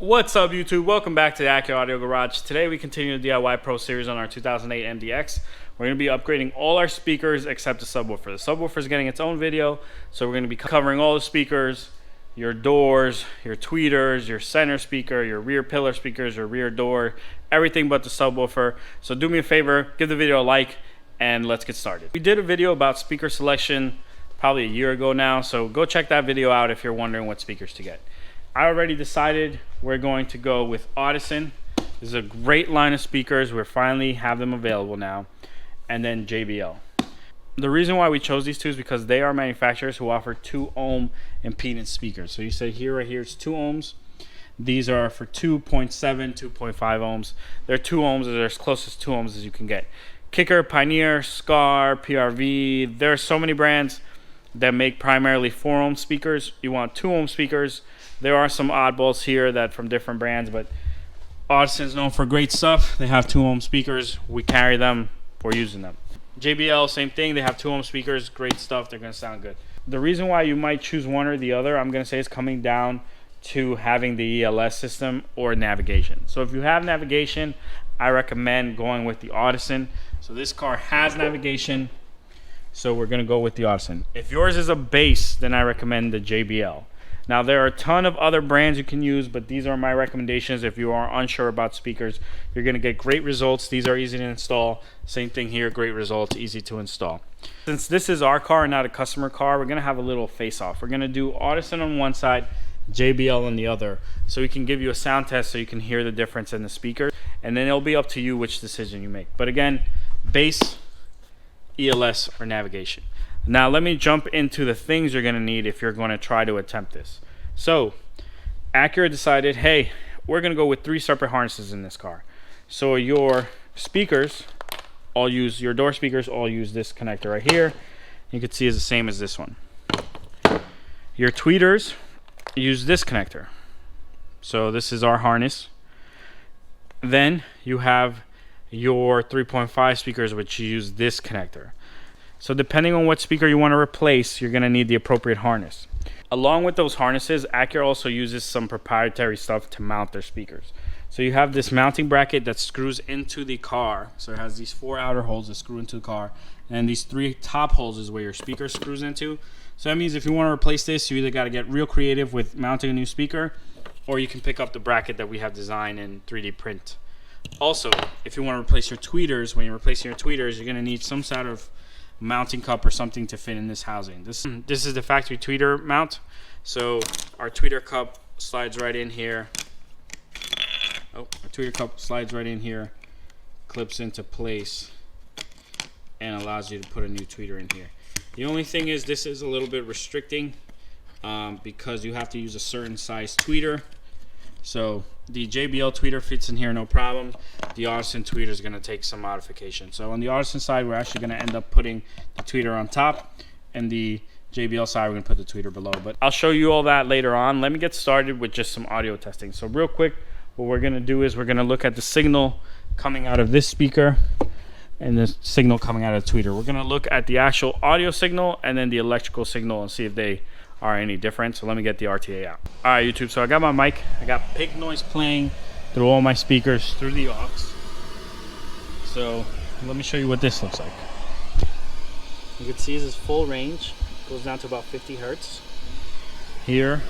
What's up, YouTube? Welcome back to the Acura Audio Garage. Today we continue the DIY Pro Series on our 2008 MDX. We're going to be upgrading all our speakers except the subwoofer. The subwoofer is getting its own video, so we're going to be covering all the speakers, your doors, your tweeters, your center speaker, your rear pillar speakers, your rear door, everything but the subwoofer. So do me a favor, give the video a like, and let's get started. We did a video about speaker selection probably a year ago now, so go check that video out if you're wondering what speakers to get. I already decided we're going to go with Audison. This is a great line of speakers. We finally have them available now. And then JBL. The reason why we chose these two is because they are manufacturers who offer 2 ohm impedance speakers. So you say here, right here, it's 2 ohms. These are for 2.7, 2.5 ohms. They're 2 ohms. They're as close as 2 ohms as you can get. Kicker, Pioneer, Scar, PRV. There are so many brands that make primarily 4 ohm speakers. You want 2 ohm speakers. There are some oddballs here that from different brands, but Audison's known for great stuff. They have 2 ohm speakers. We carry them. We're using them. JBL, same thing. They have 2 ohm speakers. Great stuff. They're going to sound good. The reason why you might choose one or the other, I'm going to say, is coming down to having the ELS system or navigation. So if you have navigation, I recommend going with the Audison. So this car has navigation, so we're going to go with the Audison. If yours is a base, then I recommend the JBL. Now, there are a ton of other brands you can use, but these are my recommendations. If you are unsure about speakers, you're going to get great results. These are easy to install. Same thing here, great results, easy to install. Since this is our car, not a customer car, we're going to have a little face-off. We're going to do Audison on one side, JBL on the other, so we can give you a sound test so you can hear the difference in the speakers, and then it'll be up to you which decision you make. But again, bass, ELS, or navigation. Now let me jump into the things you're going to need if you're going to try to attempt this. So Acura decided, hey, we're going to go with 3 separate harnesses in this car. So your speakers, your door speakers all use this connector right here. You can see it's the same as this one. Your tweeters use this connector. So this is our harness. Then you have your 3.5 speakers, which use this connector. So depending on what speaker you want to replace, you're going to need the appropriate harness. Along with those harnesses, Acura also uses some proprietary stuff to mount their speakers. So you have this mounting bracket that screws into the car. So it has these 4 outer holes that screw into the car. And these 3 top holes is where your speaker screws into. So that means if you want to replace this, you either got to get real creative with mounting a new speaker, or you can pick up the bracket that we have designed in 3D print. Also, if you want to replace your tweeters, when you're replacing your tweeters, you're going to need some sort of mounting cup or something to fit in this housing. This is the factory tweeter mount. So our tweeter cup slides right in here. Our tweeter cup slides right in here, clips into place, and allows you to put a new tweeter in here. The only thing is this is a little bit restricting because you have to use a certain size tweeter. So the JBL tweeter fits in here no problem. The Audison tweeter is going to take some modification. So on the Audison side, we're actually going to end up putting the tweeter on top, and the JBL side, we're going to put the tweeter below. But I'll show you all that later on. Let me get started with just some audio testing. So real quick, what we're going to do is we're going to look at the signal coming out of this speaker and the signal coming out of the tweeter. We're going to look at the actual audio signal and then the electrical signal and see if they are any different. So let me get the RTA out. All right, YouTube, so I got my mic. I got pig noise playing through all my speakers through the aux. So let me show you what this looks like. You can see this is full range. It goes down to about 50 hertz here.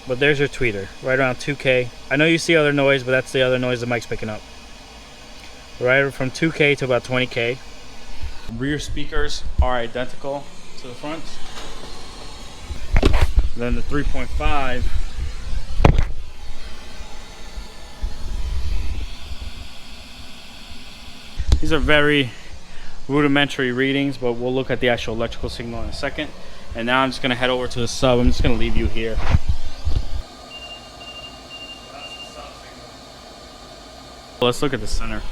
But there's your tweeter, right around 2K. I know you see other noise, but that's the other noise the mic's picking up. Right from 2K to about 20K. Rear speakers are identical to the front. Then the 3.5 these are very rudimentary readings, but we'll look at the actual electrical signal in a second. And now I'm just going to head over to the sub. I'm just going to leave you here. Let's look at the center.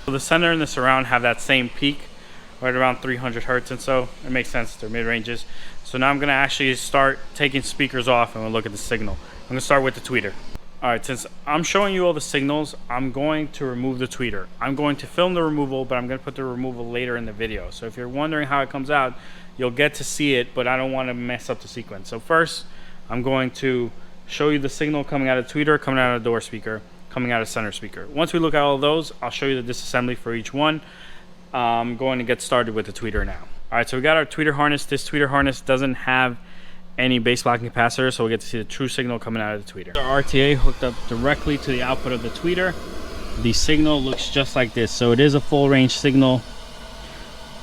So the center and the surround have that same peak, right around 300 hertz, and so it makes sense. They're mid-ranges. So now I'm going to actually start taking speakers off and we'll look at the signal. I'm going to start with the tweeter. All right, since I'm showing you all the signals, I'm going to remove the tweeter. I'm going to film the removal, but I'm going to put the removal later in the video. So if you're wondering how it comes out, you'll get to see it, but I don't want to mess up the sequence. So first, I'm going to show you the signal coming out of tweeter, coming out of door speaker, coming out of center speaker. Once we look at all of those, I'll show you the disassembly for each one. I'm going to get started with the tweeter now. All right, so we got our tweeter harness. This tweeter harness doesn't have any base blocking capacitor, so we get to see the true signal coming out of the tweeter. Our RTA hooked up directly to the output of the tweeter. The signal looks just like this, so it is a full range signal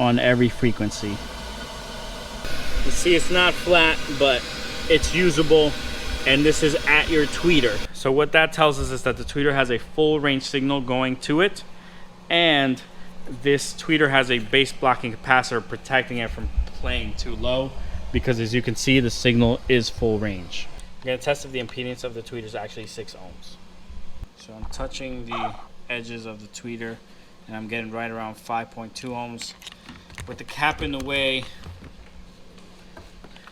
on every frequency. You see it's not flat, but it's usable, and this is at your tweeter. So what that tells us is that the tweeter has a full range signal going to it, and this tweeter has a base blocking capacitor protecting it from playing too low, because as you can see, the signal is full range. I'm going to test if the impedance of the tweeter is actually 6 ohms. So I'm touching the edges of the tweeter, and I'm getting right around 5.2 ohms. With the cap in the way,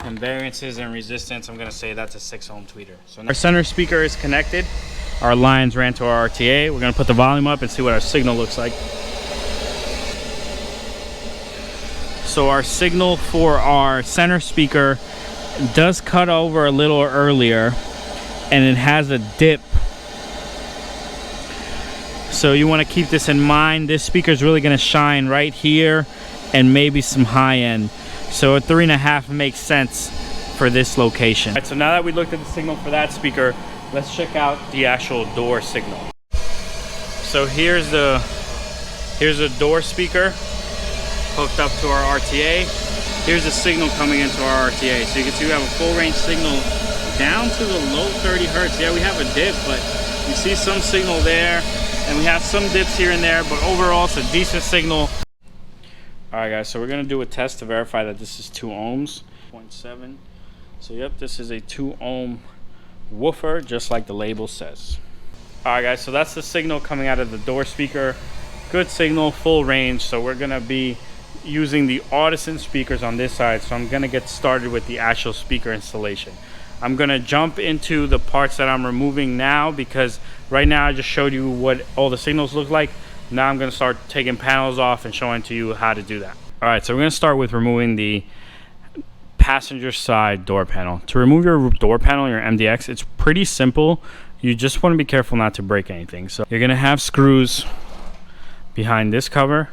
and variances and resistance, I'm going to say that's a 6 ohm tweeter. So our center speaker is connected. Our lines ran to our RTA. We're going to put the volume up and see what our signal looks like. So our signal for our center speaker does cut over a little earlier, and it has a dip. So you want to keep this in mind. This speaker is really going to shine right here and maybe some high end. So a 3.5 makes sense for this location. All right, so now that we looked at the signal for that speaker, let's check out the actual door signal. So here's the door speaker hooked up to our RTA. Here's the signal coming into our RTA. So you can see we have a full range signal down to the low 30 hertz. Yeah, we have a dip, but you see some signal there, and we have some dips here and there, but overall it's a decent signal. All right guys, so we're gonna do a test to verify that this is 2 ohms, 0.7. So yep, this is a 2 ohm woofer, just like the label says. All right guys, so that's the signal coming out of the door speaker. Good signal, full range. So we're gonna be using the Audison speakers on this side, so I'm gonna get started with the actual speaker installation. I'm gonna jump into the parts that I'm removing now, because right now I just showed you what all the signals look like. Now I'm gonna start taking panels off and showing to you how to do that. All right, so we're gonna start with removing the passenger side door panel. To remove your door panel, your MDX, it's pretty simple. You just wanna be careful not to break anything. So you're gonna have screws behind this cover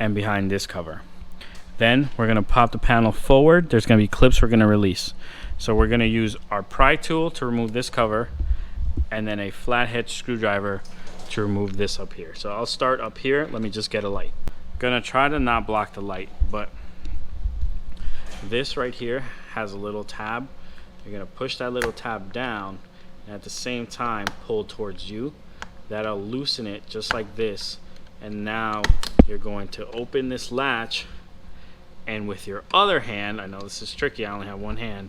and behind this cover. Then we're gonna pop the panel forward. There's gonna be clips we're gonna release. So we're gonna use our pry tool to remove this cover, and then a flathead screwdriver to remove this up here. So I'll start up here. Let me just get a light. Gonna try to not block the light, but this right here has a little tab. You're gonna push that little tab down, and at the same time pull towards you. That'll loosen it just like this. And now you're going to open this latch, and with your other hand, I know this is tricky, I only have one hand,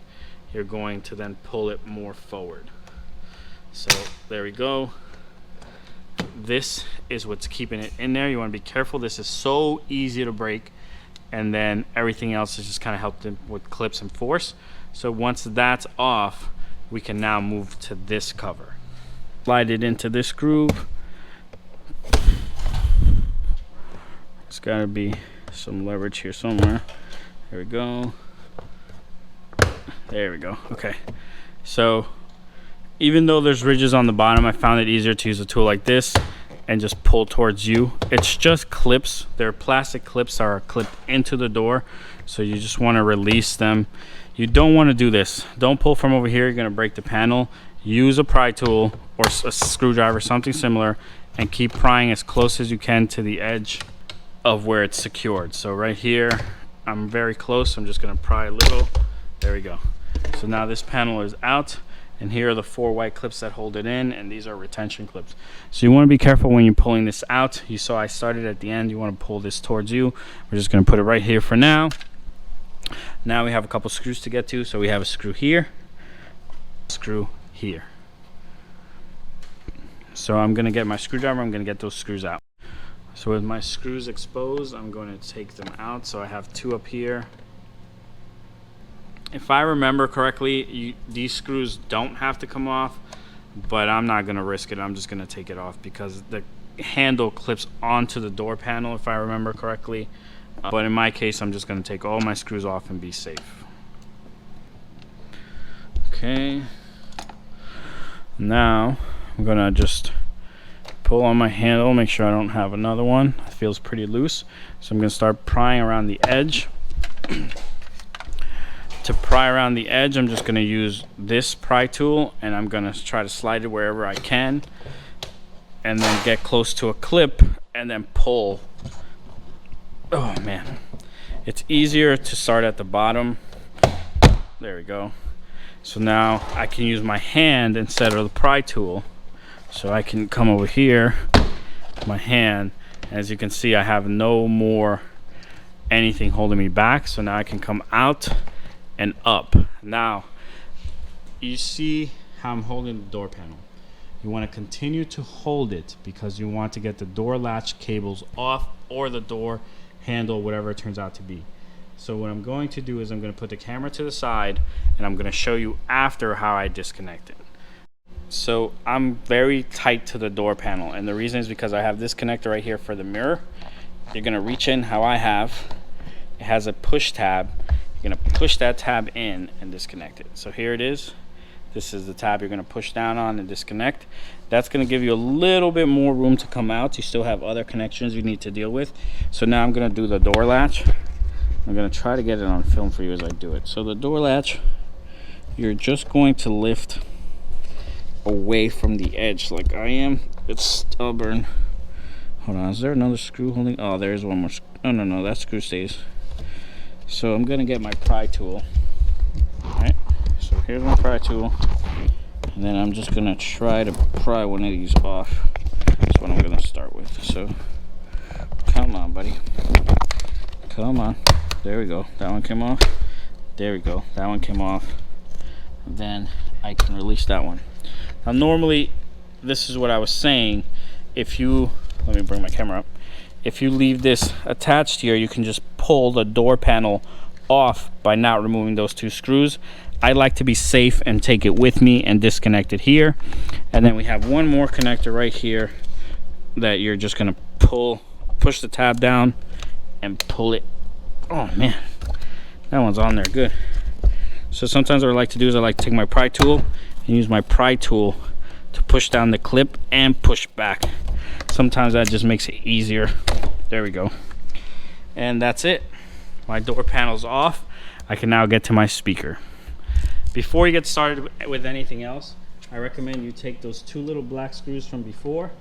you're going to then pull it more forward. So there we go. This is what's keeping it in there. You want to be careful. This is so easy to break, and then everything else is just kind of helped with clips and force. So once that's off, we can now move to this cover. Slide it into this groove. There's got to be some leverage here somewhere. There we go. There we go. Okay. So even though there's ridges on the bottom, I found it easier to use a tool like this and just pull towards you. It's just clips. They're plastic clips that are clipped into the door. So you just want to release them. You don't want to do this. Don't pull from over here. You're going to break the panel. Use a pry tool or a screwdriver, something similar, and keep prying as close as you can to the edge of where it's secured. So right here, I'm very close. I'm just going to pry a little. There we go. So now this panel is out, and here are the 4 white clips that hold it in, and these are retention clips. So you want to be careful when you're pulling this out. You saw I started at the end. You want to pull this towards you. We're just going to put it right here for now. Now we have a couple screws to get to. So we have a screw here, screw here. So I'm going to get my screwdriver. I'm going to get those screws out. So with my screws exposed, I'm going to take them out. So I have 2 up here. If I remember correctly, these screws don't have to come off. but I'm not gonna risk it. I'm just gonna take it off because the handle clips onto the door panel, if I remember correctly. But in my case, I'm just gonna take all my screws off and be safe. Okay. Now I'm gonna just pull on my handle, make sure I don't have another one. It feels pretty loose, so I'm gonna start prying around the edge. To pry around the edge, I'm just gonna use this pry tool, and I'm gonna try to slide it wherever I can, and then get close to a clip and then pull. Oh man, it's easier to start at the bottom. There we go. So now I can use my hand instead of the pry tool. So I can come over here, my hand. As you can see, I have no more anything holding me back. So now I can come out and up. Now, you see how I'm holding the door panel. You want to continue to hold it because you want to get the door latch cables off, or the door handle, whatever it turns out to be. So what I'm going to do is I'm going to put the camera to the side, and I'm going to show you after how I disconnect it. So I'm very tight to the door panel, and the reason is because I have this connector right here for the mirror. You're going to reach in how I have. It has a push tab. You're going to push that tab in and disconnect it. So here it is. This is the tab you're going to push down on and disconnect. That's going to give you a little bit more room to come out. You still have other connections you need to deal with. So now I'm going to do the door latch. I'm going to try to get it on film for you as I do it. So the door latch, you're just going to lift away from the edge like I am. It's stubborn. Hold on, is there another screw holding? Oh, there's one more. Oh, no, that screw stays. So I'm going to get my pry tool. Alright, so here's my pry tool. And then I'm just going to try to pry one of these off. That's what I'm going to start with. So, come on, buddy. Come on. There we go. That one came off. There we go. That one came off. Then I can release that one. Now normally, this is what I was saying. If you, let me bring my camera up. If you leave this attached here, you can just pull the door panel off by not removing those two screws. I like to be safe and take it with me and disconnect it here. And then we have one more connector right here that you're just gonna push the tab down and pull it. Oh man, that one's on there good. So sometimes what I like to do is I like to take my pry tool and use my pry tool to push down the clip and push back. Sometimes that just makes it easier. There we go. And that's it. My door panel's off. I can now get to my speaker. Before you get started with anything else, I recommend you take those two little black screws from before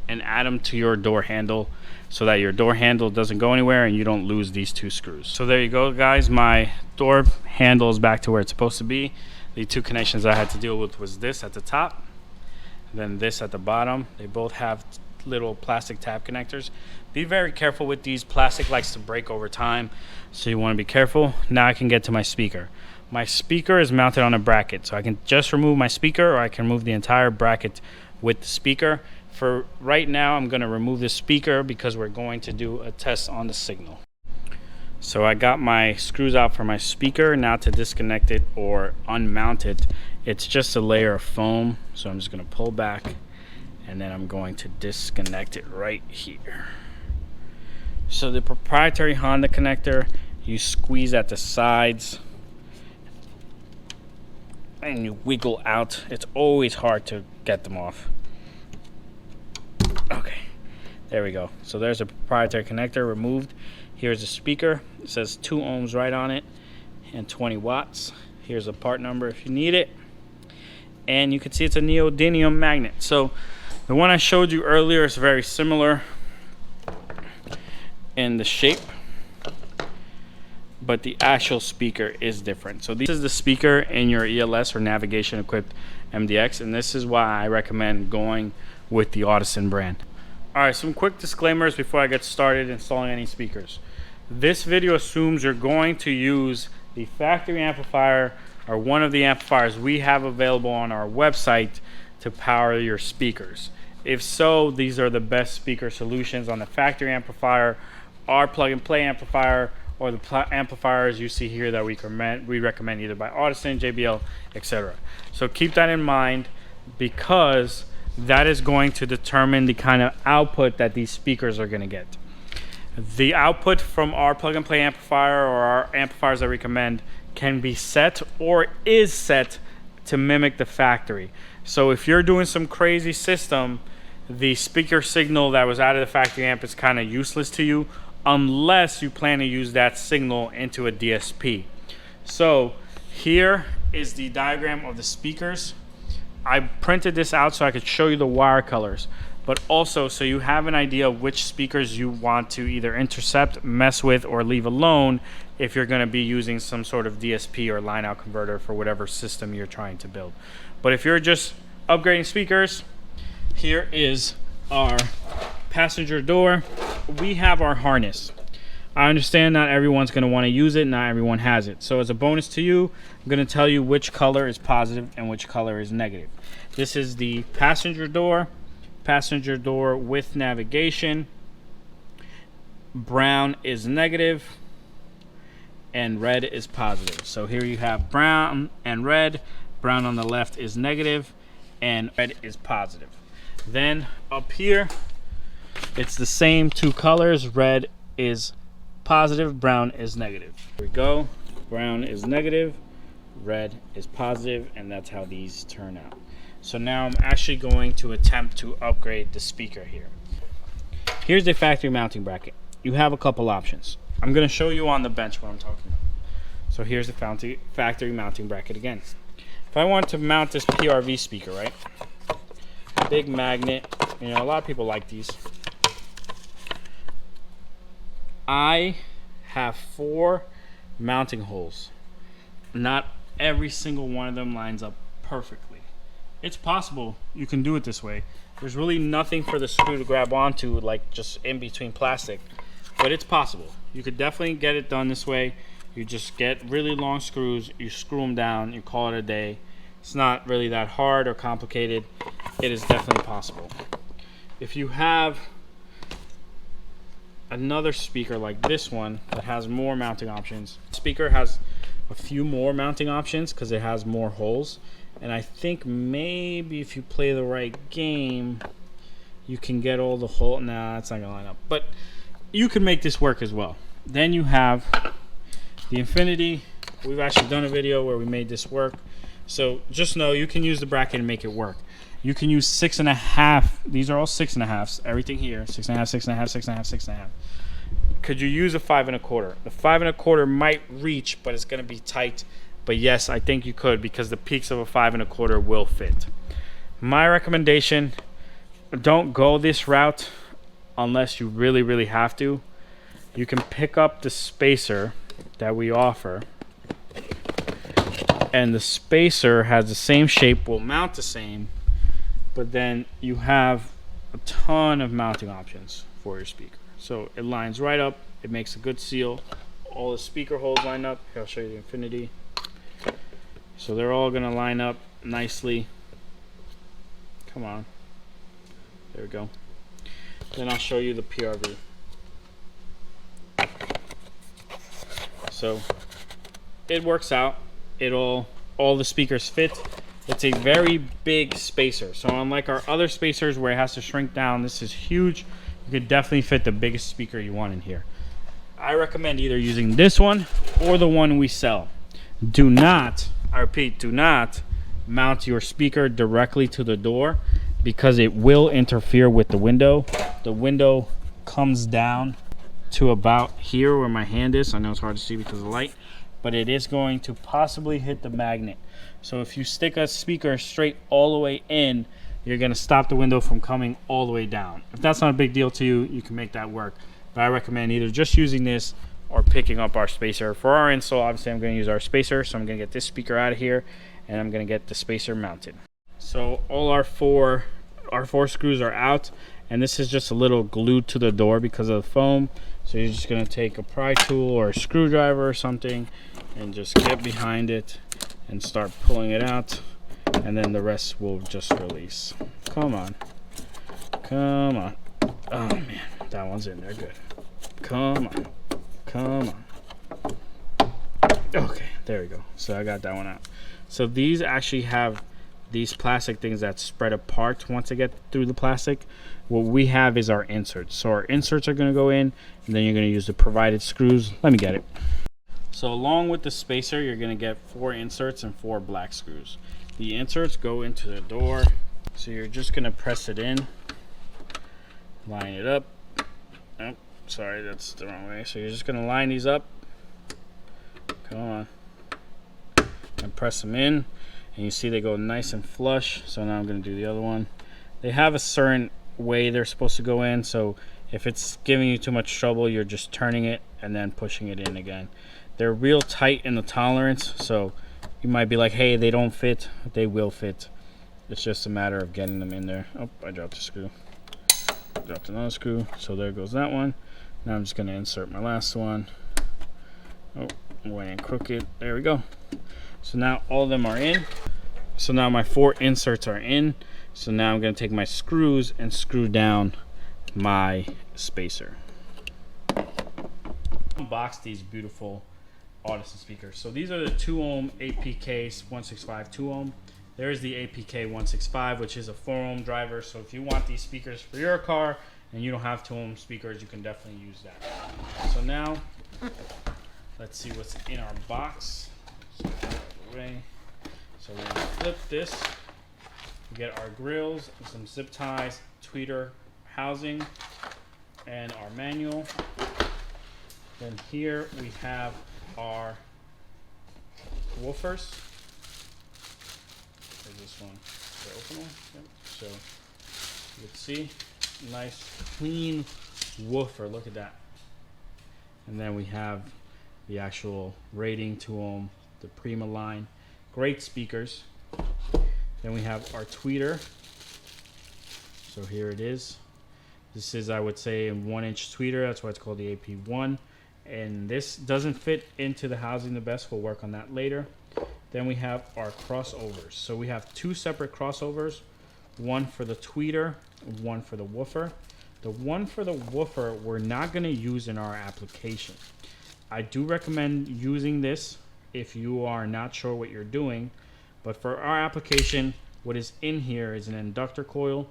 and add them to your door handle so that your door handle doesn't go anywhere and you don't lose these two screws. So there you go, guys. My door handle is back to where it's supposed to be. The two connections I had to deal with was this at the top, then this at the bottom. They both have little plastic tab connectors. Be very careful with these. Plastic likes to break over time, so you want to be careful. Now I can get to my speaker. My speaker is mounted on a bracket, so I can just remove my speaker, or I can remove the entire bracket with the speaker. For right now, I'm going to remove the speaker because we're going to do a test on the signal. So I got my screws out for my speaker. Now to disconnect it or unmount it, it's just a layer of foam. So I'm just going to pull back, and then I'm going to disconnect it right here. So the proprietary Honda connector, you squeeze at the sides and you wiggle out. It's always hard to get them off. Okay, there we go. So there's a proprietary connector removed. Here's the speaker. It says 2 ohms right on it and 20 watts. Here's a part number if you need it. And you can see it's a neodymium magnet. So the one I showed you earlier is very similar in the shape, but the actual speaker is different. So this is the speaker in your ELS or navigation equipped MDX, and this is why I recommend going with the Audison brand. Alright, some quick disclaimers before I get started installing any speakers. This video assumes you're going to use the factory amplifier or one of the amplifiers we have available on our website to power your speakers. If so, these are the best speaker solutions on the factory amplifier, our plug and play amplifier, or the amplifiers you see here that we recommend either by Audison, JBL, etc. So keep that in mind, because that is going to determine the kind of output that these speakers are going to get. The output from our plug and play amplifier, or our amplifiers that we recommend, can be set or is set to mimic the factory. So if you're doing some crazy system, the speaker signal that was out of the factory amp is kind of useless to you, unless you plan to use that signal into a DSP. So here is the diagram of the speakers. I printed this out so I could show you the wire colors, but also so you have an idea of which speakers you want to either intercept, mess with, or leave alone if you're going to be using some sort of DSP or line out converter for whatever system you're trying to build. But if you're just upgrading speakers, here is our passenger door. We have our harness. I understand not everyone's going to want to use it, not everyone has it. So as a bonus to you, I'm going to tell you which color is positive and which color is negative. This is the passenger door with navigation. Brown is negative and red is positive. So here you have brown and red. Brown on the left is negative and red is positive. Then up here, it's the same two colors. Red is positive, brown is negative. Here we go. Brown is negative, red is positive, and that's how these turn out. So now I'm actually going to attempt to upgrade the speaker here. Here's the factory mounting bracket. You have a couple options. I'm going to show you on the bench what I'm talking about. So here's the factory mounting bracket again. If I want to mount this PRV speaker, right? Big magnet, you know, a lot of people like these. I have 4 mounting holes. Not every single one of them lines up perfectly. It's possible you can do it this way. There's really nothing for the screw to grab onto, like just in between plastic, but it's possible. You could definitely get it done this way. You just get really long screws, you screw them down, you call it a day. It's not really that hard or complicated. It is definitely possible. If you have another speaker like this one that has more mounting options, the speaker has a few more mounting options because it has more holes, and I think maybe if you play the right game you can get all the holes. Nah, it's not gonna line up, but you can make this work as well. Then you have the Infinity. We've actually done a video where we made this work, so just know you can use the bracket and make it work. You can use 6.5. These are all 6.5s. Everything here, 6.5, 6.5, 6.5, 6.5. Could you use a 5.25? The 5.25 might reach, but it's going to be tight. But yes, I think you could, because the peaks of a 5.25 will fit. My recommendation: don't go this route unless you really, really have to. You can pick up the spacer that we offer, and the spacer has the same shape, will mount the same. But then you have a ton of mounting options for your speaker. So it lines right up, it makes a good seal. All the speaker holes line up. Here, I'll show you the Infinity. So they're all gonna line up nicely. Come on. There we go. Then I'll show you the PRV. So it works out. All the speakers fit. It's a very big spacer. So unlike our other spacers where it has to shrink down, this is huge. You could definitely fit the biggest speaker you want in here. I recommend either using this one or the one we sell. Do not, I repeat, do not mount your speaker directly to the door, because it will interfere with the window. The window comes down to about here where my hand is. I know it's hard to see because of the light, but it is going to possibly hit the magnet. So if you stick a speaker straight all the way in, you're going to stop the window from coming all the way down. If that's not a big deal to you, you can make that work. But I recommend either just using this or picking up our spacer. For our install, obviously I'm going to use our spacer, so I'm going to get this speaker out of here and I'm going to get the spacer mounted. So all our four screws are out, and this is just a little glued to the door because of the foam. So you're just going to take a pry tool or a screwdriver or something and just get behind it and start pulling it out, and then the rest will just release. Come on. Come on. Oh man, that one's in there good. Come on. Come on. There we go. So I got that one out. So these actually have these plastic things that spread apart once they get through the plastic. What we have is our inserts. So our inserts are going to go in, and then you're going to use the provided screws. Let me get it. So along with the spacer, you're going to get 4 inserts and 4 black screws. The inserts go into the door. So you're just going to press it in, line it up. Oh, sorry, that's the wrong way. So you're just going to line these up. Come on. And press them in. And you see they go nice and flush. So now I'm going to do the other one. They have a certain way they're supposed to go in. So if it's giving you too much trouble, you're just turning it and then pushing it in again. They're real tight in the tolerance. So you might be like, hey, they don't fit. They will fit. It's just a matter of getting them in there. Oh, I dropped a screw. Dropped another screw. So there goes that one. Now I'm just going to insert my last one. Oh, I'm going in crooked. There we go. So now all of them are in. So now my 4 inserts are in. So now I'm going to take my screws and screw down my spacer. Unbox these beautiful Audison speakers. So these are the 2 ohm APK 165 2 ohm. There's the APK 165, which is a 4 ohm driver. So if you want these speakers for your car and you don't have 2 ohm speakers, you can definitely use that. So now let's see what's in our box. So we're going to flip this. We get our grills, some zip ties, tweeter housing, and our manual. Then here we have our woofers. There's this one. The open one. Yep. So you can see, nice clean woofer. Look at that. And then we have the actual rating 2 ohm, the Prima line. Great speakers. Then we have our tweeter. So here it is. This is, I would say, a 1-inch tweeter. That's why it's called the AP1. And this doesn't fit into the housing the best. We'll work on that later. Then we have our crossovers. So we have 2 separate crossovers. One for the tweeter, one for the woofer. The one for the woofer we're not going to use in our application. I do recommend using this if you are not sure what you're doing. But for our application, what is in here is an inductor coil.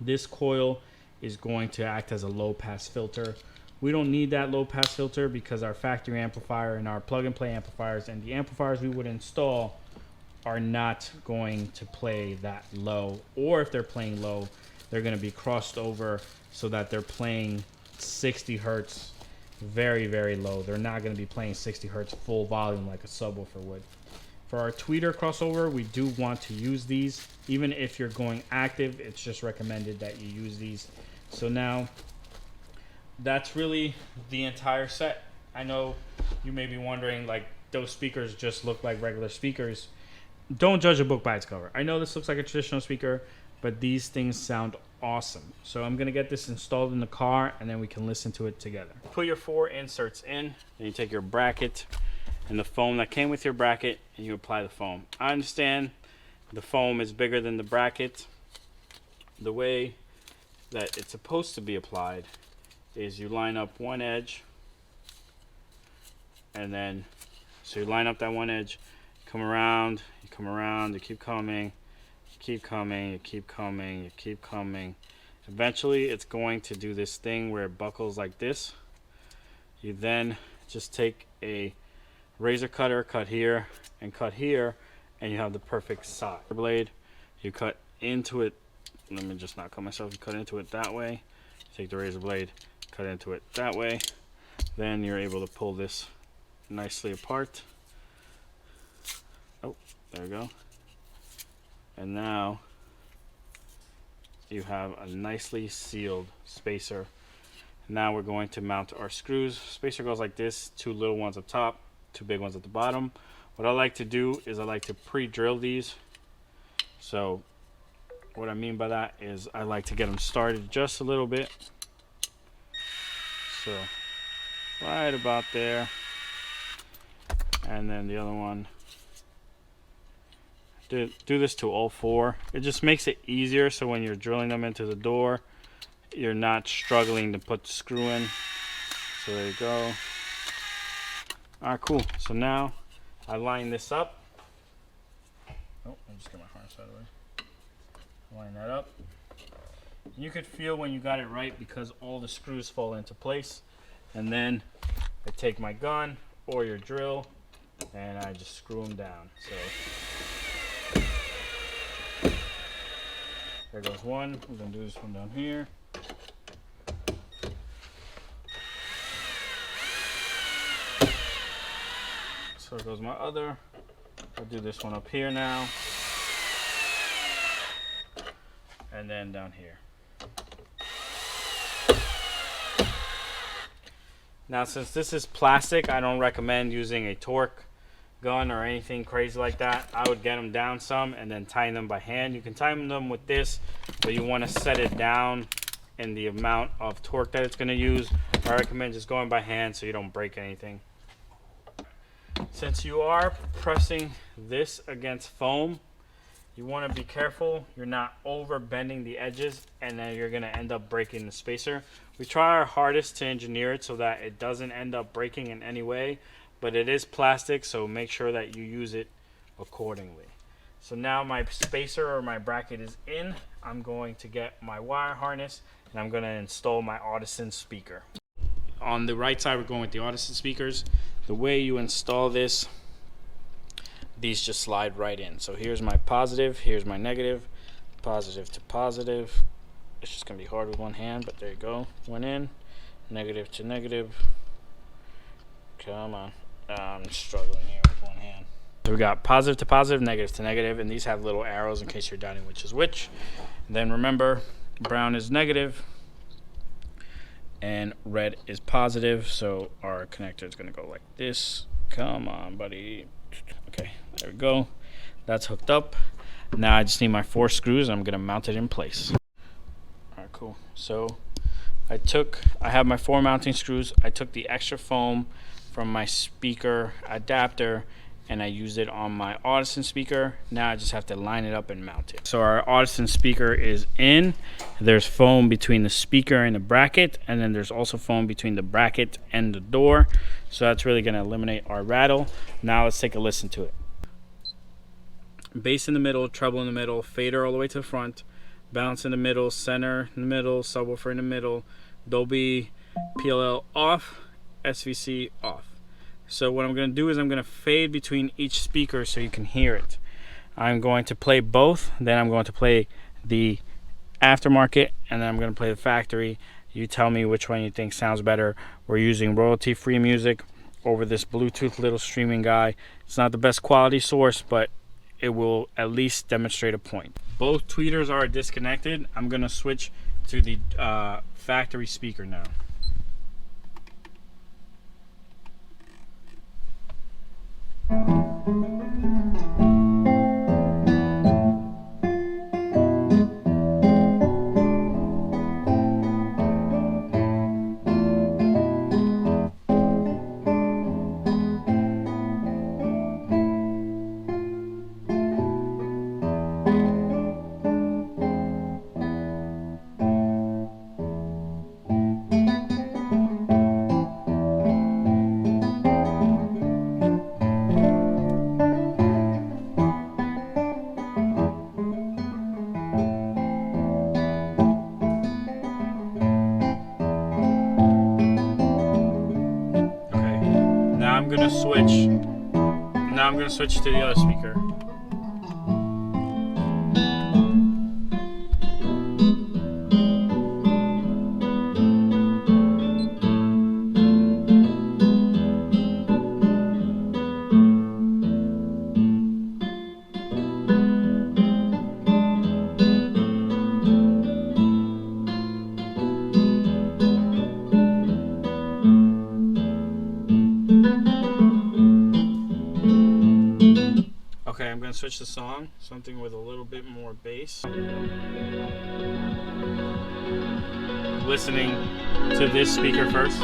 This coil is going to act as a low pass filter. We don't need that low pass filter because our factory amplifier and our plug and play amplifiers and the amplifiers we would install are not going to play that low. Or if they're playing low, they're going to be crossed over so that they're playing 60 hertz very, very low. They're not going to be playing 60 hertz full volume like a subwoofer would. For our tweeter crossover, we do want to use these. Even if you're going active, it's just recommended that you use these. So now, that's really the entire set. I know you may be wondering, like, those speakers just look like regular speakers. Don't judge a book by its cover. I know this looks like a traditional speaker, but these things sound awesome. So I'm gonna get this installed in the car and then we can listen to it together. Put your 4 inserts in, then you take your bracket and the foam that came with your bracket and you apply the foam. I understand the foam is bigger than the bracket. The way that it's supposed to be applied is you line up one edge and then, so you line up that one edge, come around, you come around, you keep coming, you keep coming, you keep coming, you keep coming. Eventually it's going to do this thing where it buckles like this. You then just take a razor cutter, cut here, and you have the perfect size. Blade, you cut into it, let me just not cut myself, you cut into it that way, take the razor blade, cut into it that way, then you're able to pull this nicely apart. Oh, there we go. And now you have a nicely sealed spacer. Now we're going to mount our screws. Spacer goes like this, 2 little ones up top, 2 big ones at the bottom. What I like to do is I like to pre-drill these. So what I mean by that is I like to get them started just a little bit. So right about there. And then the other one. Do this to all 4. It just makes it easier so when you're drilling them into the door, you're not struggling to put the screw in. So there you go. Alright, cool. So now I line this up. Oh, let me just get my harness out of the way. Line that up. You could feel when you got it right because all the screws fall into place. And then I take my gun or your drill and I just screw them down. So there goes one. We're gonna do this one down here. So there goes my other. I'll do this one up here now. And then down here. Now since this is plastic, I don't recommend using a torque gun or anything crazy like that. I would get them down some and then tighten them by hand. You can tighten them with this, but you want to set it down in the amount of torque that it's going to use. I recommend just going by hand so you don't break anything. Since you are pressing this against foam, you want to be careful you're not over bending the edges and then you're going to end up breaking the spacer. We try our hardest to engineer it so that it doesn't end up breaking in any way, but it is plastic, so make sure that you use it accordingly. So now my spacer or my bracket is in. I'm going to get my wire harness and I'm going to install my Audison speaker. On the right side, we're going with the Audison speakers. The way you install this, these just slide right in. So here's my positive, here's my negative, positive to positive. It's just gonna be hard with one hand, but there you go. One in, negative to negative. Come on, I'm struggling here with one hand. So we got positive to positive, negative to negative, and these have little arrows in case you're doubting which is which. And then remember, brown is negative and red is positive, so our connector is going to go like this. Come on, buddy. Okay, there we go. That's hooked up. Now I just need my 4 screws and I'm going to mount it in place. Alright, cool. So I have my 4 mounting screws. I took the extra foam from my speaker adapter and I used it on my Audison speaker. Now I just have to line it up and mount it. So our Audison speaker is in. There's foam between the speaker and the bracket, and then there's also foam between the bracket and the door. So that's really gonna eliminate our rattle. Now let's take a listen to it. Bass in the middle, treble in the middle, fader all the way to the front, balance in the middle, center in the middle, subwoofer in the middle, Dolby PLL off, SVC off. So what I'm going to do is I'm going to fade between each speaker so you can hear it. I'm going to play both, then I'm going to play the aftermarket, and then I'm going to play the factory. You tell me which one you think sounds better. We're using royalty-free music over this Bluetooth little streaming guy. It's not the best quality source, but it will at least demonstrate a point. Both tweeters are disconnected. I'm going to switch to the factory speaker now. I'm gonna switch to the other speaker. Okay, I'm going to switch the song, something with a little bit more bass. Listening to this speaker first.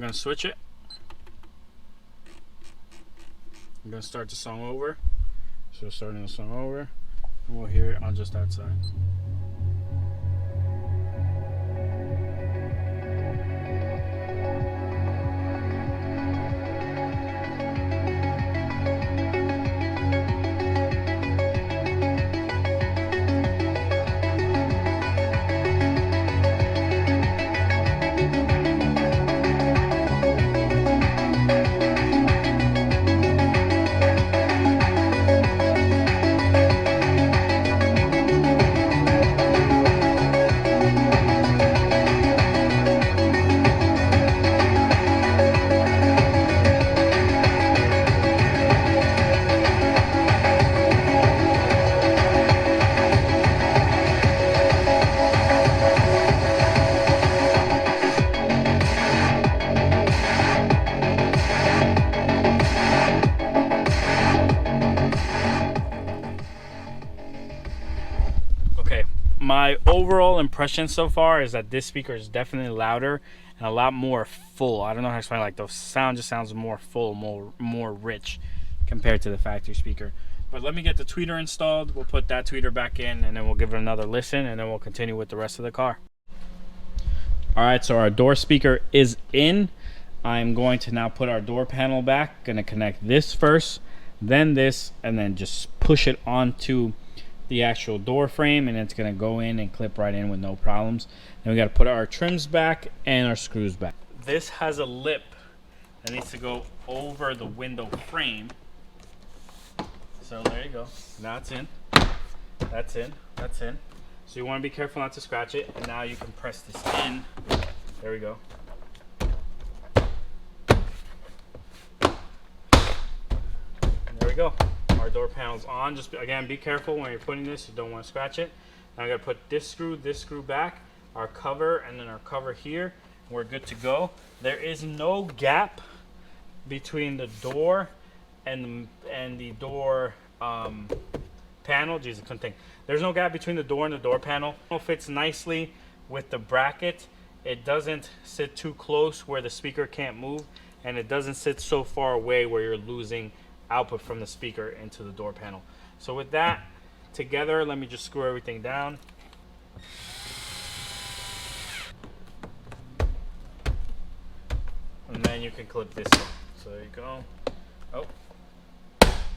going to switch it. I'm going to start the song over. So starting the song over, and we'll hear it on just that side. My overall impression so far is that this speaker is definitely louder and a lot more full. I don't know how to explain, like the sound just sounds more full, more rich compared to the factory speaker. But let me get the tweeter installed. We'll put that tweeter back in and then we'll give it another listen and then we'll continue with the rest of the car. Alright, so our door speaker is in. I'm going to now put our door panel back. Gonna connect this first, then this, and then just push it onto the actual door frame, and it's going to go in and clip right in with no problems. Then we got to put our trims back and our screws back. This has a lip that needs to go over the window frame. So there you go. Now it's in. That's in. That's in. So you want to be careful not to scratch it. And now you can press this in. There we go. And there we go. Our door panel's on. Just again, be careful when you're putting this. You don't want to scratch it. Now I got to put this screw back, our cover, and then our cover here. We're good to go. There is no gap between the door and the door panel. Jesus, I couldn't think. There's no gap between the door and the door panel. It fits nicely with the bracket. It doesn't sit too close where the speaker can't move, and it doesn't sit so far away where you're losing output from the speaker into the door panel. So with that together, let me just screw everything down. And then you can clip this in. So there you go. Oh,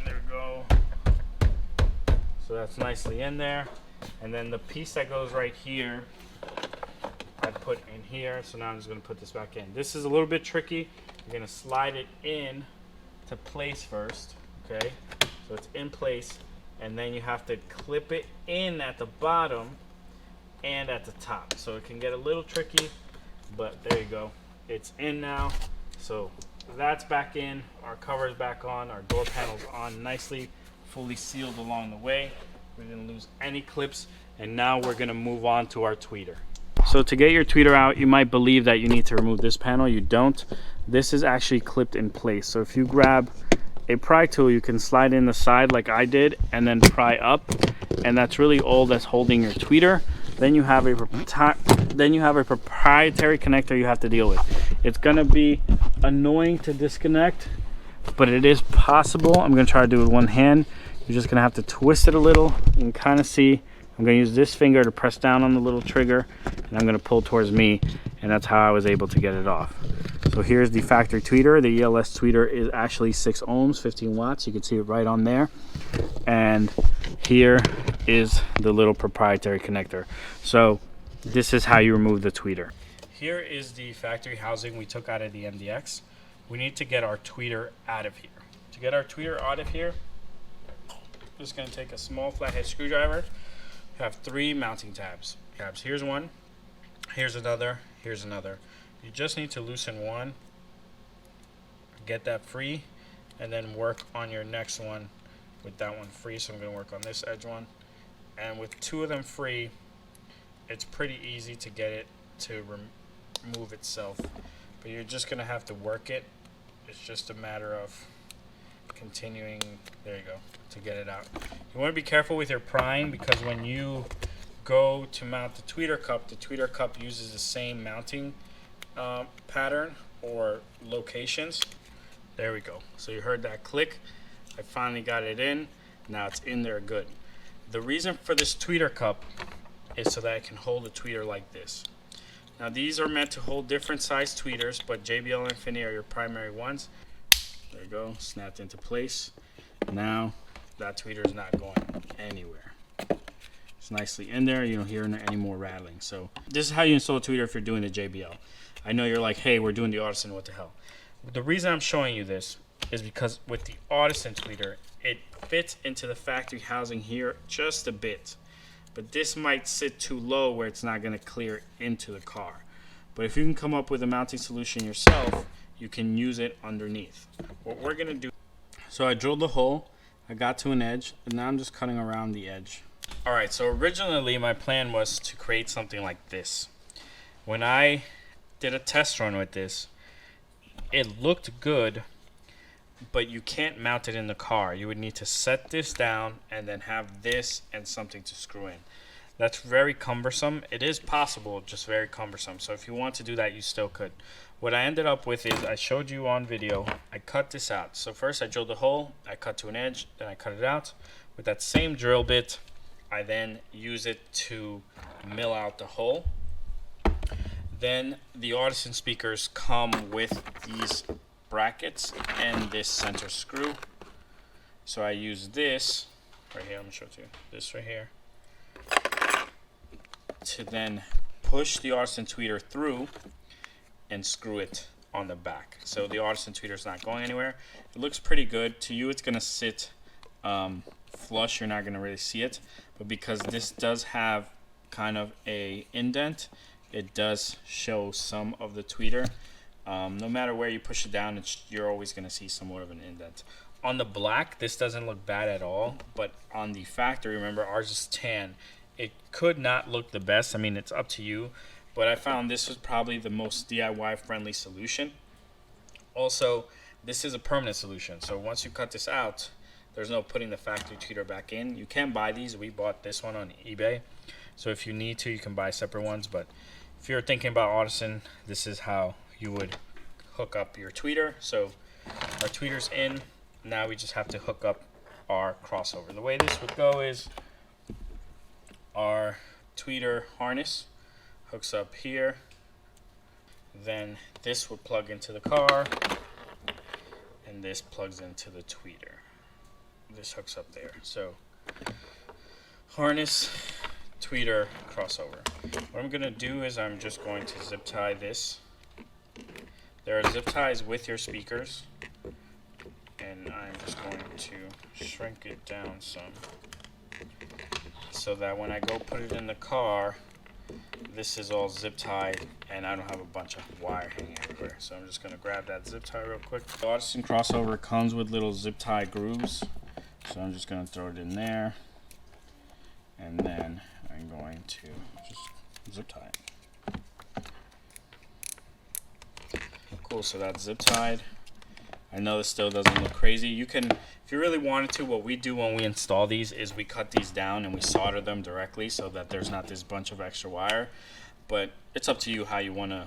there we go. So that's nicely in there. And then the piece that goes right here, I put in here. So now I'm just going to put this back in. This is a little bit tricky. You're going to slide it in to place first, okay? So it's in place, and then you have to clip it in at the bottom and at the top. So it can get a little tricky, but there you go. It's in now. So that's back in, our cover's back on, our door panel's on nicely, fully sealed along the way. We didn't lose any clips, and now we're gonna move on to our tweeter. So to get your tweeter out, you might believe that you need to remove this panel. You don't. This is actually clipped in place. So if you grab a pry tool, you can slide in the side like I did and then pry up, and that's really all that's holding your tweeter. Then you have a proprietary connector you have to deal with. It's gonna be annoying to disconnect, but it is possible. I'm gonna try to do it with one hand. You're just gonna have to twist it a little. You can kind of see. I'm going to use this finger to press down on the little trigger, and I'm going to pull towards me, and that's how I was able to get it off. So here's the factory tweeter. The ELS tweeter is actually 6 ohms, 15 watts. You can see it right on there. And here is the little proprietary connector. So this is how you remove the tweeter. Here is the factory housing we took out of the MDX. We need to get our tweeter out of here. To get our tweeter out of here, I'm just going to take a small flathead screwdriver. Have 3 mounting tabs. Here's one, here's another, here's another. You just need to loosen one, get that free, and then work on your next one with that one free. So I'm going to work on this edge one, and with 2 of them free, it's pretty easy to get it to remove itself, but you're just going to have to work it. It's just a matter of continuing, there you go, to get it out. You want to be careful with your prying, because when you go to mount the tweeter cup uses the same mounting pattern or locations. There we go. So you heard that click. I finally got it in. Now it's in there good. The reason for this tweeter cup is so that I can hold a tweeter like this. Now these are meant to hold different size tweeters, but JBL and Infinity are your primary ones. There you go, snapped into place. Now that tweeter is not going anywhere. It's nicely in there. You don't hear any more rattling. So this is how you install a tweeter if you're doing the JBL. I know you're like, hey, we're doing the Audison, what the hell? The reason I'm showing you this is because with the Audison tweeter, it fits into the factory housing here just a bit. But this might sit too low where it's not going to clear into the car. But if you can come up with a mounting solution yourself, you can use it underneath. What we're going to do, so I drilled the hole, I got to an edge, and now I'm just cutting around the edge. Alright, so originally my plan was to create something like this. When I did a test run with this, it looked good, but you can't mount it in the car. You would need to set this down and then have this and something to screw in. That's very cumbersome. It is possible, just very cumbersome. So if you want to do that, you still could. What I ended up with is, I showed you on video, I cut this out. So first I drilled a hole, I cut to an edge, then I cut it out. With that same drill bit, I then use it to mill out the hole. Then the Audison speakers come with these brackets and this center screw. So I use this right here, I'm gonna show it to you, this right here, to then push the Audison tweeter through and screw it on the back. So the Audison tweeter is not going anywhere. It looks pretty good. To you it's gonna sit flush, you're not gonna really see it, but because this does have kind of a indent, it does show some of the tweeter. No matter where you push it down, you're always going to see somewhat of an indent. On the black, this doesn't look bad at all, but on the factory, remember ours is tan, it could not look the best. I mean, it's up to you, but I found this was probably the most DIY friendly solution. Also, this is a permanent solution, so once you cut this out, there's no putting the factory tweeter back in. You can buy these. We bought this one on eBay, so if you need to, you can buy separate ones, but if you're thinking about Audison, this is how you would hook up your tweeter. So our tweeter's in. Now we just have to hook up our crossover. The way this would go is our tweeter harness hooks up here. Then this would plug into the car, and this plugs into the tweeter. This hooks up there. So harness, tweeter, crossover. What I'm going to do is I'm just going to zip tie this. There are zip ties with your speakers, and I'm just going to shrink it down some so that when I go put it in the car, this is all zip tied and I don't have a bunch of wire hanging everywhere. So I'm just going to grab that zip tie real quick. The Audison crossover comes with little zip tie grooves, so I'm just going to throw it in there, and then I'm going to just zip tie it. Cool, so that's zip tied. I know this still doesn't look crazy. You can, if you really wanted to, what we do when we install these is we cut these down and we solder them directly so that there's not this bunch of extra wire. But it's up to you how you want to,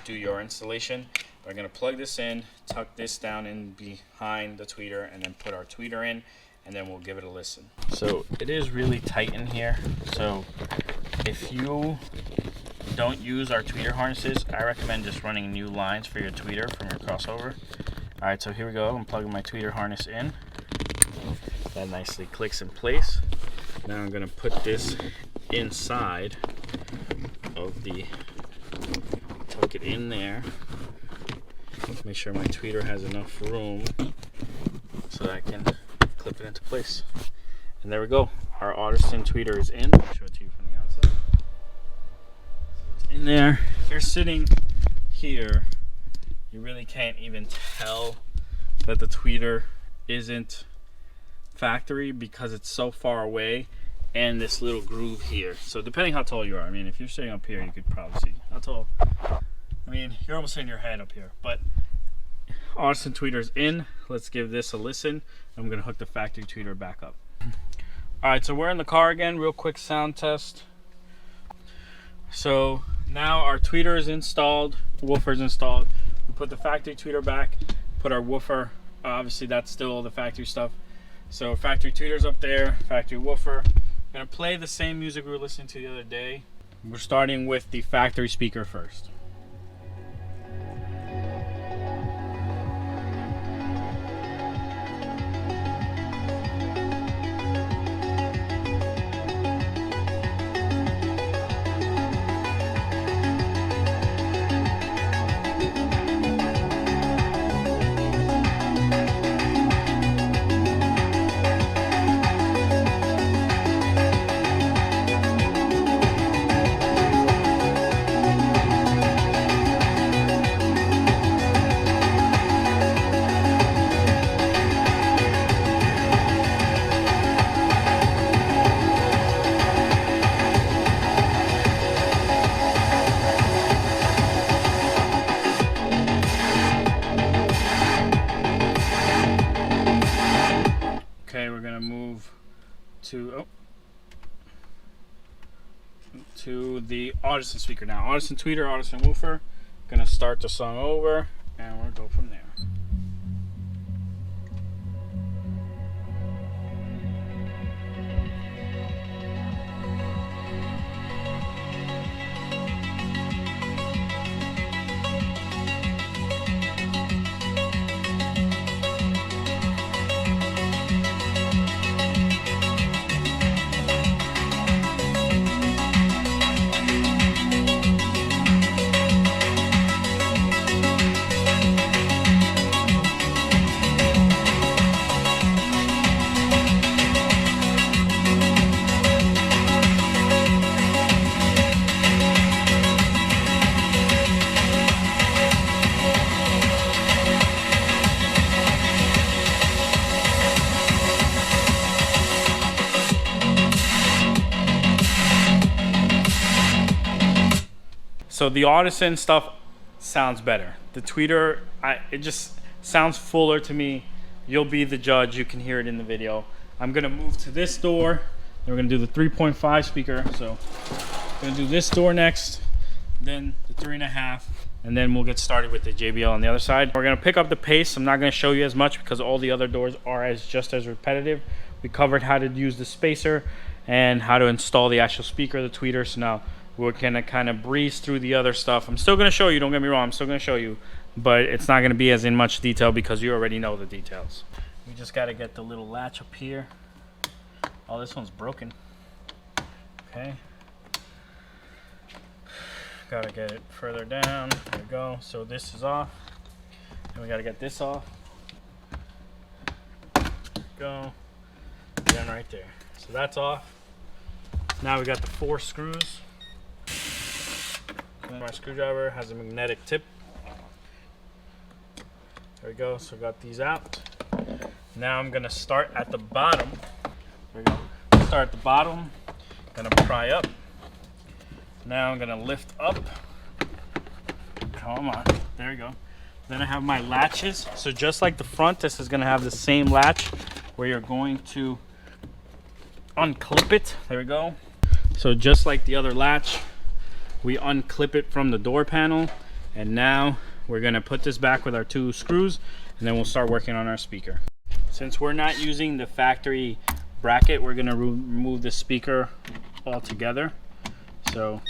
do your installation. But I'm going to plug this in, tuck this down in behind the tweeter, and then put our tweeter in, and then we'll give it a listen. So it is really tight in here. So if you don't use our tweeter harnesses, I recommend just running new lines for your tweeter from your crossover. Alright, so here we go. I'm plugging my tweeter harness in. That nicely clicks in place. Now I'm going to put this inside of the, tuck it in there. Make sure my tweeter has enough room so that I can clip it into place. And there we go. Our Audison tweeter is in. I'll show it to you from the outside. In there, if you're sitting here, you really can't even tell that the tweeter isn't factory because it's so far away and this little groove here. So depending how tall you are, I mean, if you're sitting up here, you could probably see how tall. I mean, you're almost in your head up here, but Audison tweeter's in. Let's give this a listen. I'm gonna hook the factory tweeter back up. All right, so we're in the car again. Real quick sound test. So now our tweeter is installed, woofer's installed. We put the factory tweeter back, put our woofer. Obviously, that's still all the factory stuff. So factory tweeter's up there, factory woofer. I'm gonna play the same music we were listening to the other day. We're starting with the factory speaker first. Okay, we're gonna move to the Audison speaker now. Audison tweeter, Audison woofer. Gonna start the song over, and we'll go from there. So the Audison stuff sounds better. The tweeter, it just sounds fuller to me. You'll be the judge. You can hear it in the video. I'm gonna move to this door. Then we're gonna do the 3.5 speaker. So I'm gonna do this door next, then the 3.5, and then we'll get started with the JBL on the other side. We're gonna pick up the pace. I'm not gonna show you as much because all the other doors are just as repetitive. We covered how to use the spacer and how to install the actual speaker, the tweeter. So now we're gonna kind of breeze through the other stuff. I'm still gonna show you, don't get me wrong, I'm still gonna show you, but it's not gonna be as in much detail because you already know the details. We just gotta get the little latch up here. Oh, this one's broken. Okay. Gotta get it further down, there we go. So this is off, and we gotta get this off. Go, and then right there. So that's off. Now we got the 4 screws. My screwdriver has a magnetic tip. There we go. So got these out. Now I'm gonna start at the bottom. There we go. Start at the bottom. Gonna pry up. Now I'm gonna lift up. Come on. There we go. Then I have my latches. So just like the front, this is gonna have the same latch where you're going to unclip it. There we go. So just like the other latch, we unclip it from the door panel, and now we're gonna put this back with our 2 screws, and then we'll start working on our speaker. Since we're not using the factory bracket, we're gonna remove the speaker altogether. So,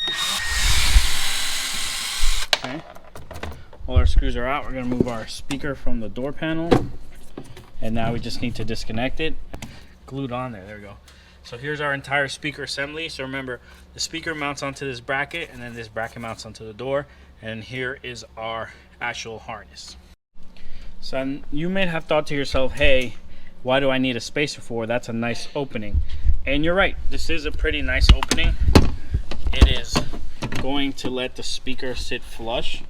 okay, all our screws are out. We're gonna move our speaker from the door panel, and now we just need to disconnect it. Glued on there, there we go. So here's our entire speaker assembly. So remember, the speaker mounts onto this bracket, and then this bracket mounts onto the door, and here is our actual harness. So you may have thought to yourself, hey, why do I need a spacer for? That's a nice opening. And you're right, this is a pretty nice opening. It is going to let the speaker sit flush.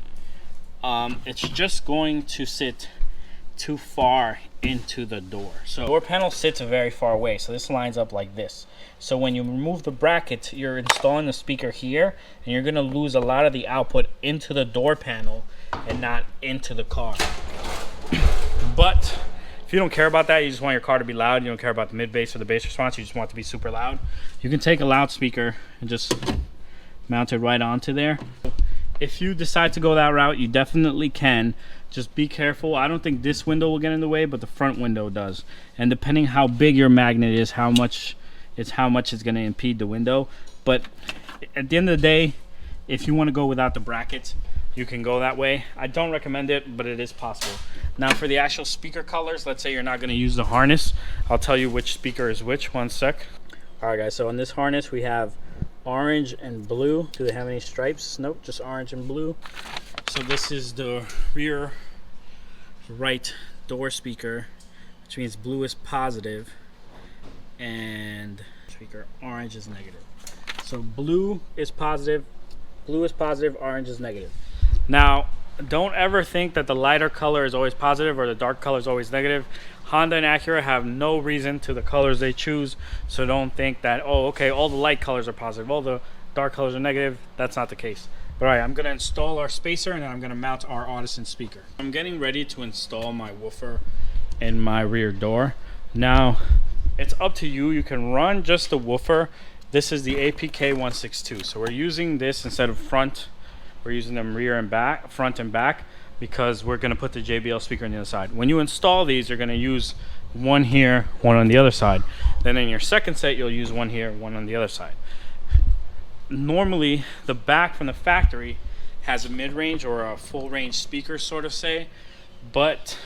It's just going to sit too far into the door. So the door panel sits very far away, so this lines up like this. So when you remove the bracket, you're installing the speaker here, and you're gonna lose a lot of the output into the door panel and not into the car. But if you don't care about that, you just want your car to be loud, you don't care about the mid bass or the bass response, you just want it to be super loud, you can take a loudspeaker and just mount it right onto there. if you decide to go that route, you definitely can. Just be careful. I don't think this window will get in the way, but the front window does. And depending how big your magnet is, how much it's going to impede the window. But at the end of the day, if you want to go without the brackets, you can go that way. I don't recommend it, but it is possible. Now for the actual speaker colors, let's say you're not going to use the harness. I'll tell you which speaker is which. One sec. All right, guys. So on this harness, we have orange and blue. Do they have any stripes? Nope, just orange and blue. So this is the rear right door speaker, which means blue is positive and speaker orange is negative. So blue is positive, orange is negative. Now, don't ever think that the lighter color is always positive or the dark color is always negative. Honda and Acura have no reason to the colors they choose, so don't think that, oh, okay, all the light colors are positive, all the dark colors are negative. That's not the case. But all right, I'm going to install our spacer and then I'm going to mount our Audison speaker. I'm getting ready to install my woofer in my rear door. Now, it's up to you. You can run just the woofer. This is the APK 162. So we're using this instead of front. We're using them rear and back, front and back, because we're going to put the JBL speaker on the other side. When you install these, you're going to use one here, one on the other side. Then in your second set, you'll use one here, one on the other side. Normally, the back from the factory has a mid-range or a full-range speaker, sort of say, but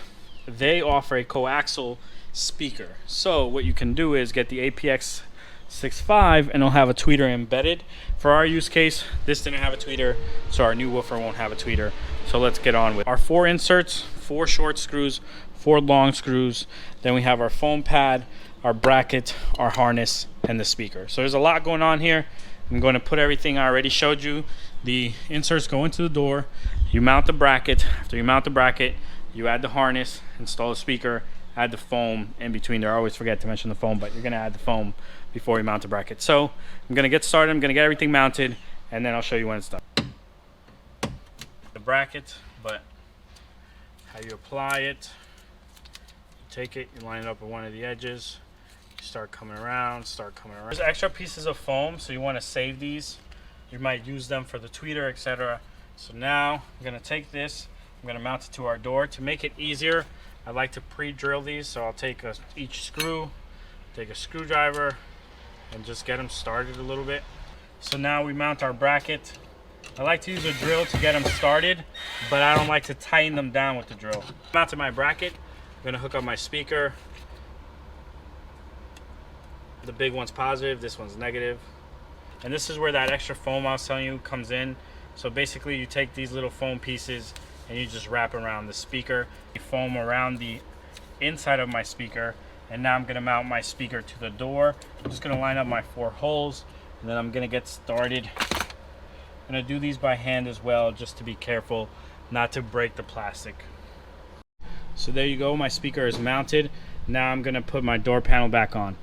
they offer a coaxial speaker. So what you can do is get the APX 6.5 and it'll have a tweeter embedded. For our use case, this didn't have a tweeter, so our new woofer won't have a tweeter. So let's get on with our 4 inserts, 4 short screws, 4 long screws. Then we have our foam pad, our bracket, our harness, and the speaker. So there's a lot going on here. I'm going to put everything I already showed you. The inserts go into the door. You mount the bracket. After you mount the bracket, you add the harness, install the speaker, add the foam in between there. I always forget to mention the foam, but you're going to add the foam before you mount the bracket. So I'm going to get started. I'm going to get everything mounted, and then I'll show you when it's done. The bracket, but how you apply it. You take it, you line it up with one of the edges. Start coming around. There's extra pieces of foam, so you want to save these. You might use them for the tweeter, etc. So now I'm going to take this, I'm going to mount it to our door. To make it easier, I like to pre-drill these, so I'll take each screw, take a screwdriver, and just get them started a little bit. So now we mount our bracket. I like to use a drill to get them started, but I don't like to tighten them down with the drill. Mounted my bracket, I'm going to hook up my speaker. The big one's positive, this one's negative. And this is where that extra foam I was telling you comes in. So basically you take these little foam pieces and you just wrap around the speaker. You foam around the inside of my speaker, and now I'm going to mount my speaker to the door. I'm just going to line up my 4 holes, and then I'm going to get started. I'm going to do these by hand as well, just to be careful not to break the plastic. So there you go, my speaker is mounted. Now I'm going to put my door panel back on.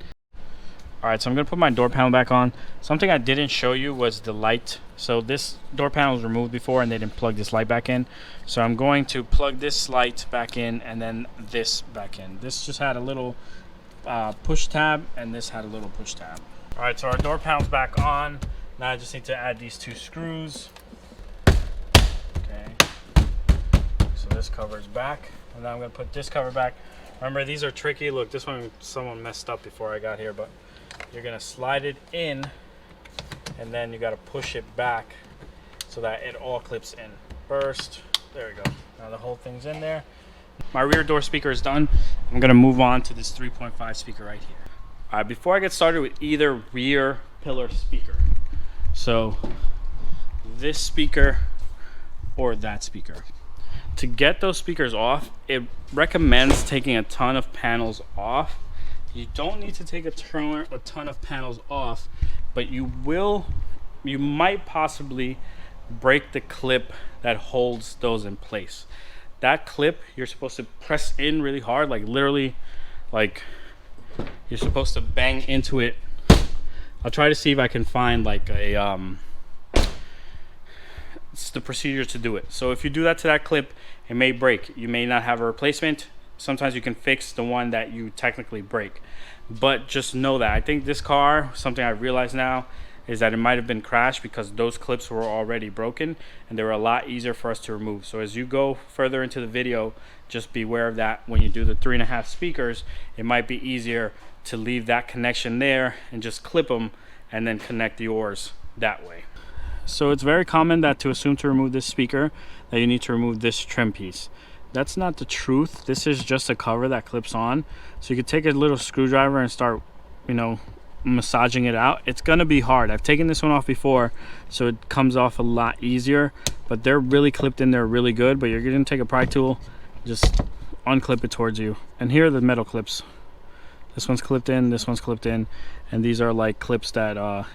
Alright, so I'm going to put my door panel back on. Something I didn't show you was the light. So this door panel was removed before and they didn't plug this light back in. So I'm going to plug this light back in and then this back in. This just had a little push tab and this had a little push tab. Alright, so our door panel's back on. Now I just need to add these 2 screws. Okay. So this cover's back. And now I'm going to put this cover back. Remember, these are tricky. Look, this one someone messed up before I got here, but you're gonna slide it in and then you gotta push it back so that it all clips in first. There we go. Now the whole thing's in there. My rear door speaker is done. I'm gonna move on to this 3.5 speaker right here. All right, before I get started with either rear pillar speaker, so this speaker or that speaker, to get those speakers off, it recommends taking a ton of panels off. You don't need to take a ton of panels off, but you might possibly break the clip that holds those in place. That clip, you're supposed to press in really hard, like literally, like you're supposed to bang into it. I'll try to see if I can find like a it's the procedure to do it. So if you do that to that clip, it may break. You may not have a replacement. Sometimes you can fix the one that you technically break, but just know that. I think this car, something I realize now, is that it might have been crashed because those clips were already broken and they were a lot easier for us to remove. So as you go further into the video, just beware of that. When you do the 3.5 speakers, it might be easier to leave that connection there and just clip them and then connect yours that way. So it's very common that to assume to remove this speaker that you need to remove this trim piece. That's not the truth. This is just a cover that clips on. So you could take a little screwdriver and start, you know, massaging it out. It's gonna be hard. I've taken this one off before, so it comes off a lot easier, but they're really clipped in there really good. But you're gonna take a pry tool, just unclip it towards you. And here are the metal clips. This one's clipped in, this one's clipped in, and these are like clips that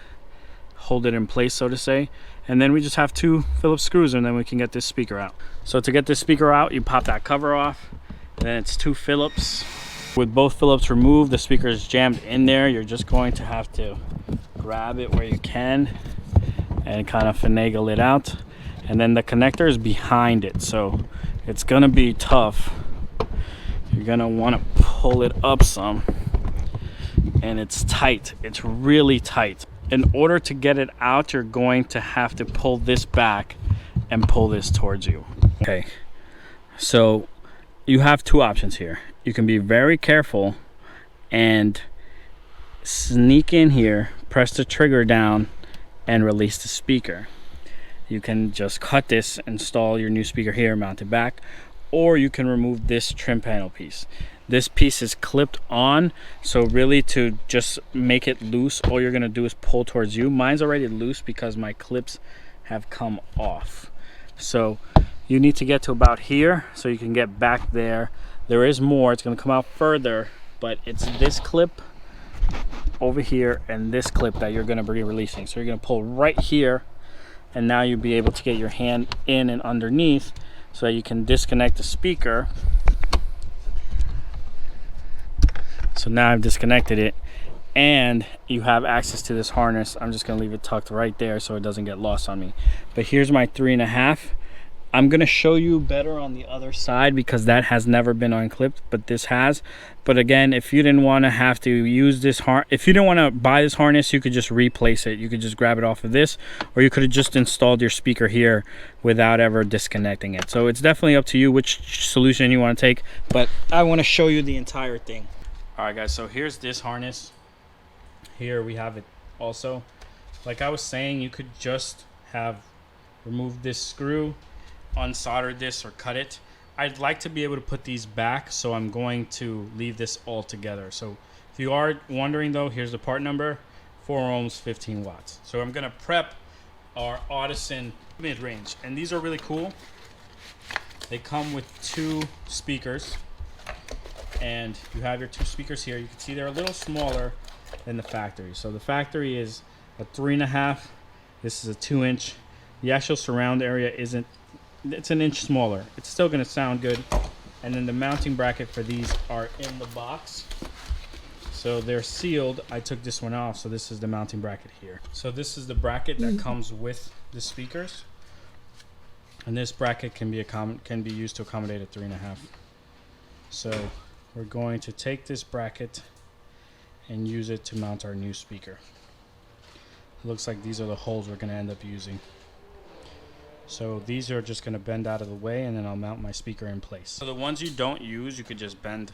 hold it in place, so to say. And then we just have 2 Phillips screws, and then we can get this speaker out. So to get this speaker out, you pop that cover off, and then it's 2 Phillips. With both Phillips removed, the speaker is jammed in there. You're just going to have to grab it where you can and kind of finagle it out. And then the connector is behind it, so it's gonna be tough. You're gonna want to pull it up some, and it's tight. It's really tight. In order to get it out, you're going to have to pull this back and pull this towards you. Okay, so you have 2 options here. You can be very careful and sneak in here, press the trigger down, and release the speaker. You can just cut this, install your new speaker here, mount it back, or you can remove this trim panel piece. This piece is clipped on, so really to just make it loose, all you're gonna do is pull towards you. Mine's already loose because my clips have come off. So you need to get to about here so you can get back there. There is more, it's gonna come out further, but it's this clip over here and this clip that you're gonna be releasing. So you're gonna pull right here, and now you'll be able to get your hand in and underneath so that you can disconnect the speaker. So now I've disconnected it, and you have access to this harness. I'm just gonna leave it tucked right there so it doesn't get lost on me. But here's my 3.5. I'm gonna show you better on the other side because that has never been unclipped, but this has. But again, if you didn't want to have to use this if you didn't want to buy this harness, you could just replace it. You could just grab it off of this, or you could have just installed your speaker here without ever disconnecting it. So it's definitely up to you which solution you want to take, but I want to show you the entire thing. All right, guys, so here's this harness. Here we have it also. Like I was saying, you could just have removed this screw, unsoldered this, or cut it. I'd like to be able to put these back, so I'm going to leave this all together. So if you are wondering though, here's the part number: 4 ohms, 15 watts. So I'm gonna prep our Audison mid-range, and these are really cool. They come with 2 speakers, and you have your 2 speakers here. You can see they're a little smaller than the factory. So the factory is a 3.5. This is a 2-inch. The actual surround area isn't, it's an inch smaller. It's still gonna sound good. And then the mounting bracket for these are in the box. So they're sealed. I took this one off, so this is the mounting bracket here. So this is the bracket that comes with the speakers. And this bracket can be used to accommodate a 3.5. So we're going to take this bracket and use it to mount our new speaker. It looks like these are the holes we're gonna end up using. So these are just gonna bend out of the way, and then I'll mount my speaker in place. So the ones you don't use, you could just bend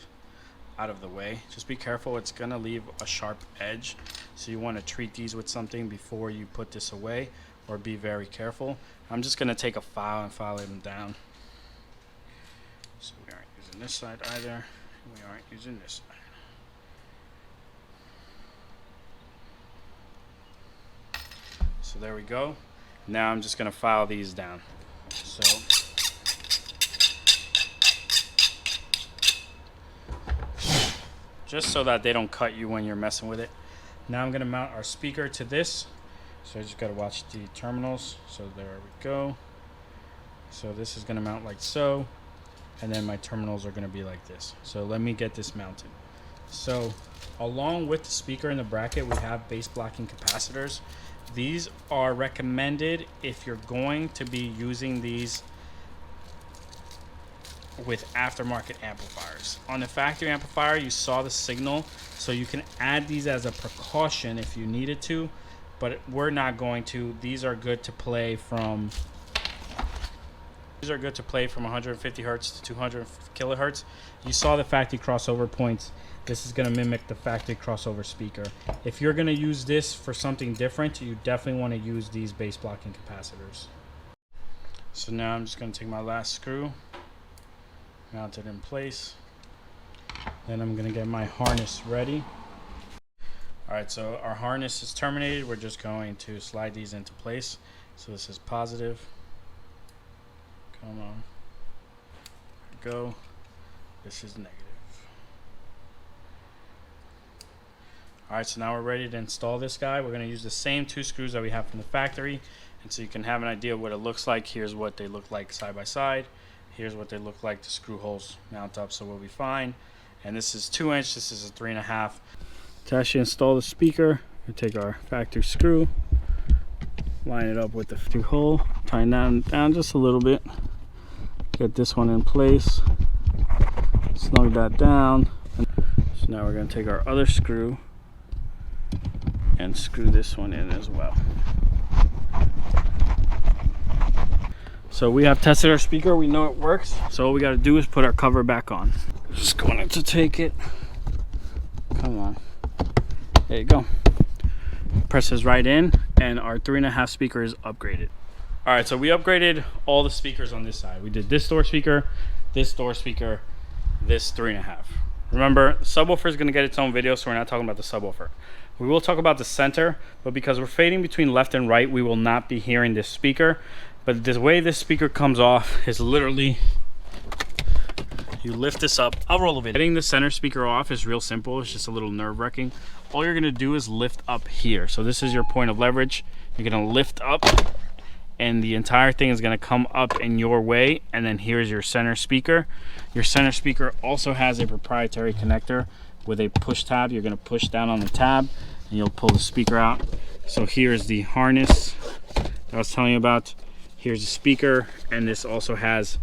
out of the way. Just be careful, it's gonna leave a sharp edge. So you wanna treat these with something before you put this away, or be very careful. I'm just gonna take a file and file them down. So we aren't using this side either, and we aren't using this side. So there we go. Now I'm just gonna file these down. So just so that they don't cut you when you're messing with it. Now I'm gonna mount our speaker to this. So I just gotta watch the terminals. So there we go. So this is gonna mount like so, and then my terminals are gonna be like this. So let me get this mounted. So along with the speaker and the bracket, we have base blocking capacitors. These are recommended if you're going to be using these with aftermarket amplifiers. On the factory amplifier, you saw the signal, so you can add these as a precaution if you needed to, but we're not going to. These are good to play from 150 hertz to 200 kilohertz. You saw the factory crossover points. This is going to mimic the factory crossover speaker. If you're going to use this for something different, you definitely want to use these bass blocking capacitors. So now I'm just going to take my last screw, mount it in place. Then I'm going to get my harness ready. Alright, so our harness is terminated. We're just going to slide these into place. So this is positive. Come on. There we go. This is negative. Alright, so now we're ready to install this guy. We're going to use the same 2 screws that we have from the factory. And so you can have an idea of what it looks like. Here's what they look like side by side. Here's what they look like. The screw holes mount up, so we'll be fine. And this is 2-inch. This is a 3.5. To actually install the speaker, we take our factory screw, line it up with the factory hole, tighten down just a little bit. Get this one in place. Snug that down. So now we're going to take our other screw and screw this one in as well. So we have tested our speaker, we know it works, so all we got to do is put our cover back on. Just going to take it. Come on. There you go. Presses right in, and our 3.5 speaker is upgraded. Alright, so we upgraded all the speakers on this side. We did this door speaker, this 3.5. Remember, the subwoofer is going to get its own video, so we're not talking about the subwoofer. We will talk about the center, but because we're fading between left and right, we will not be hearing this speaker. But the way this speaker comes off is literally, you lift this up. I'll roll a video. Getting the center speaker off is real simple. It's just a little nerve-wracking. All you're going to do is lift up here. So this is your point of leverage. You're going to lift up, and the entire thing is going to come up in your way. And then here's your center speaker. Your center speaker also has a proprietary connector with a push tab. You're going to push down on the tab, and you'll pull the speaker out. So here's the harness that I was telling you about. Here's the speaker, and this also has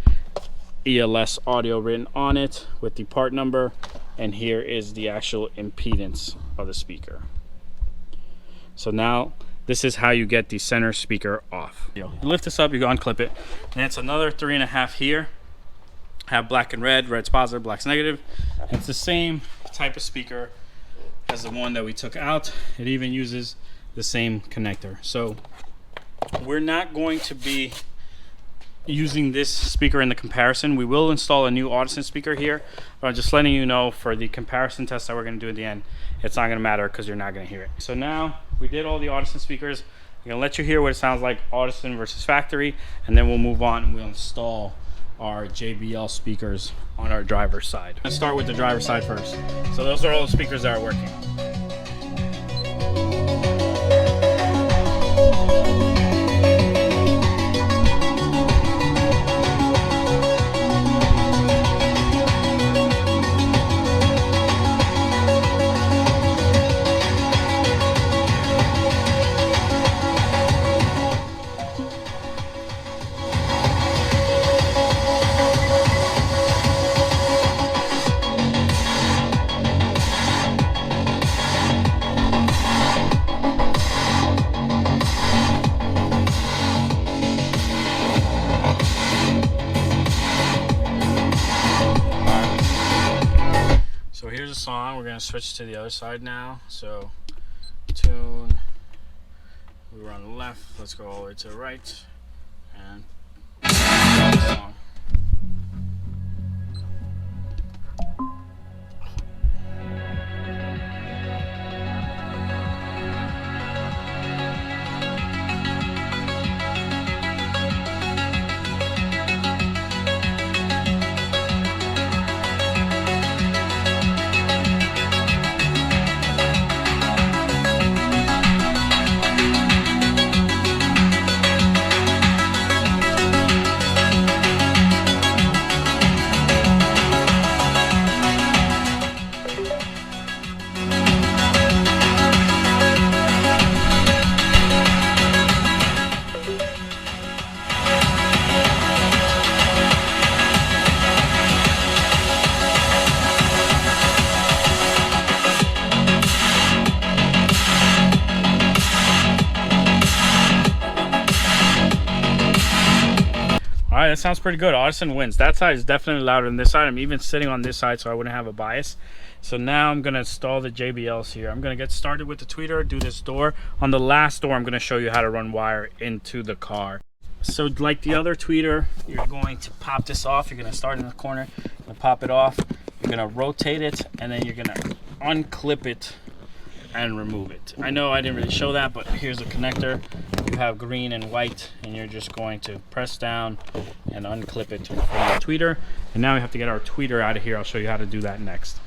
ELS audio written on it with the part number, and here is the actual impedance of the speaker. So now this is how you get the center speaker off. You lift this up, you go unclip it, and it's another 3.5 here. Have black and red, red's positive, black's negative. It's the same type of speaker as the one that we took out. It even uses the same connector. So we're not going to be using this speaker in the comparison. We will install a new Audison speaker here, but I'm just letting you know for the comparison test that we're going to do at the end, it's not going to matter because you're not going to hear it. So now we did all the Audison speakers. I'm going to let you hear what it sounds like Audison versus factory, and then we'll move on and we'll install our JBL speakers on our driver's side. Let's start with the driver's side first. So those are all the speakers that are working. So here's a song. We're going to switch to the other side now. So tune, we were on the left, let's go all the way to the right, and song. right, that sounds pretty good. Audison wins. That side is definitely louder than this side. I'm even sitting on this side so I wouldn't have a bias. So now I'm going to install the JBLs here. I'm going to get started with the tweeter, do this door. On the last door, I'm going to show you how to run wire into the car. So like the other tweeter, you're going to pop this off. You're going to start in the corner, you're going to pop it off. You're going to rotate it, and then you're going to unclip it and remove it. I know I didn't really show that, but here's a connector. You have green and white, and you're just going to press down and unclip it from your tweeter. And now we have to get our tweeter out of here. I'll show you how to do that next.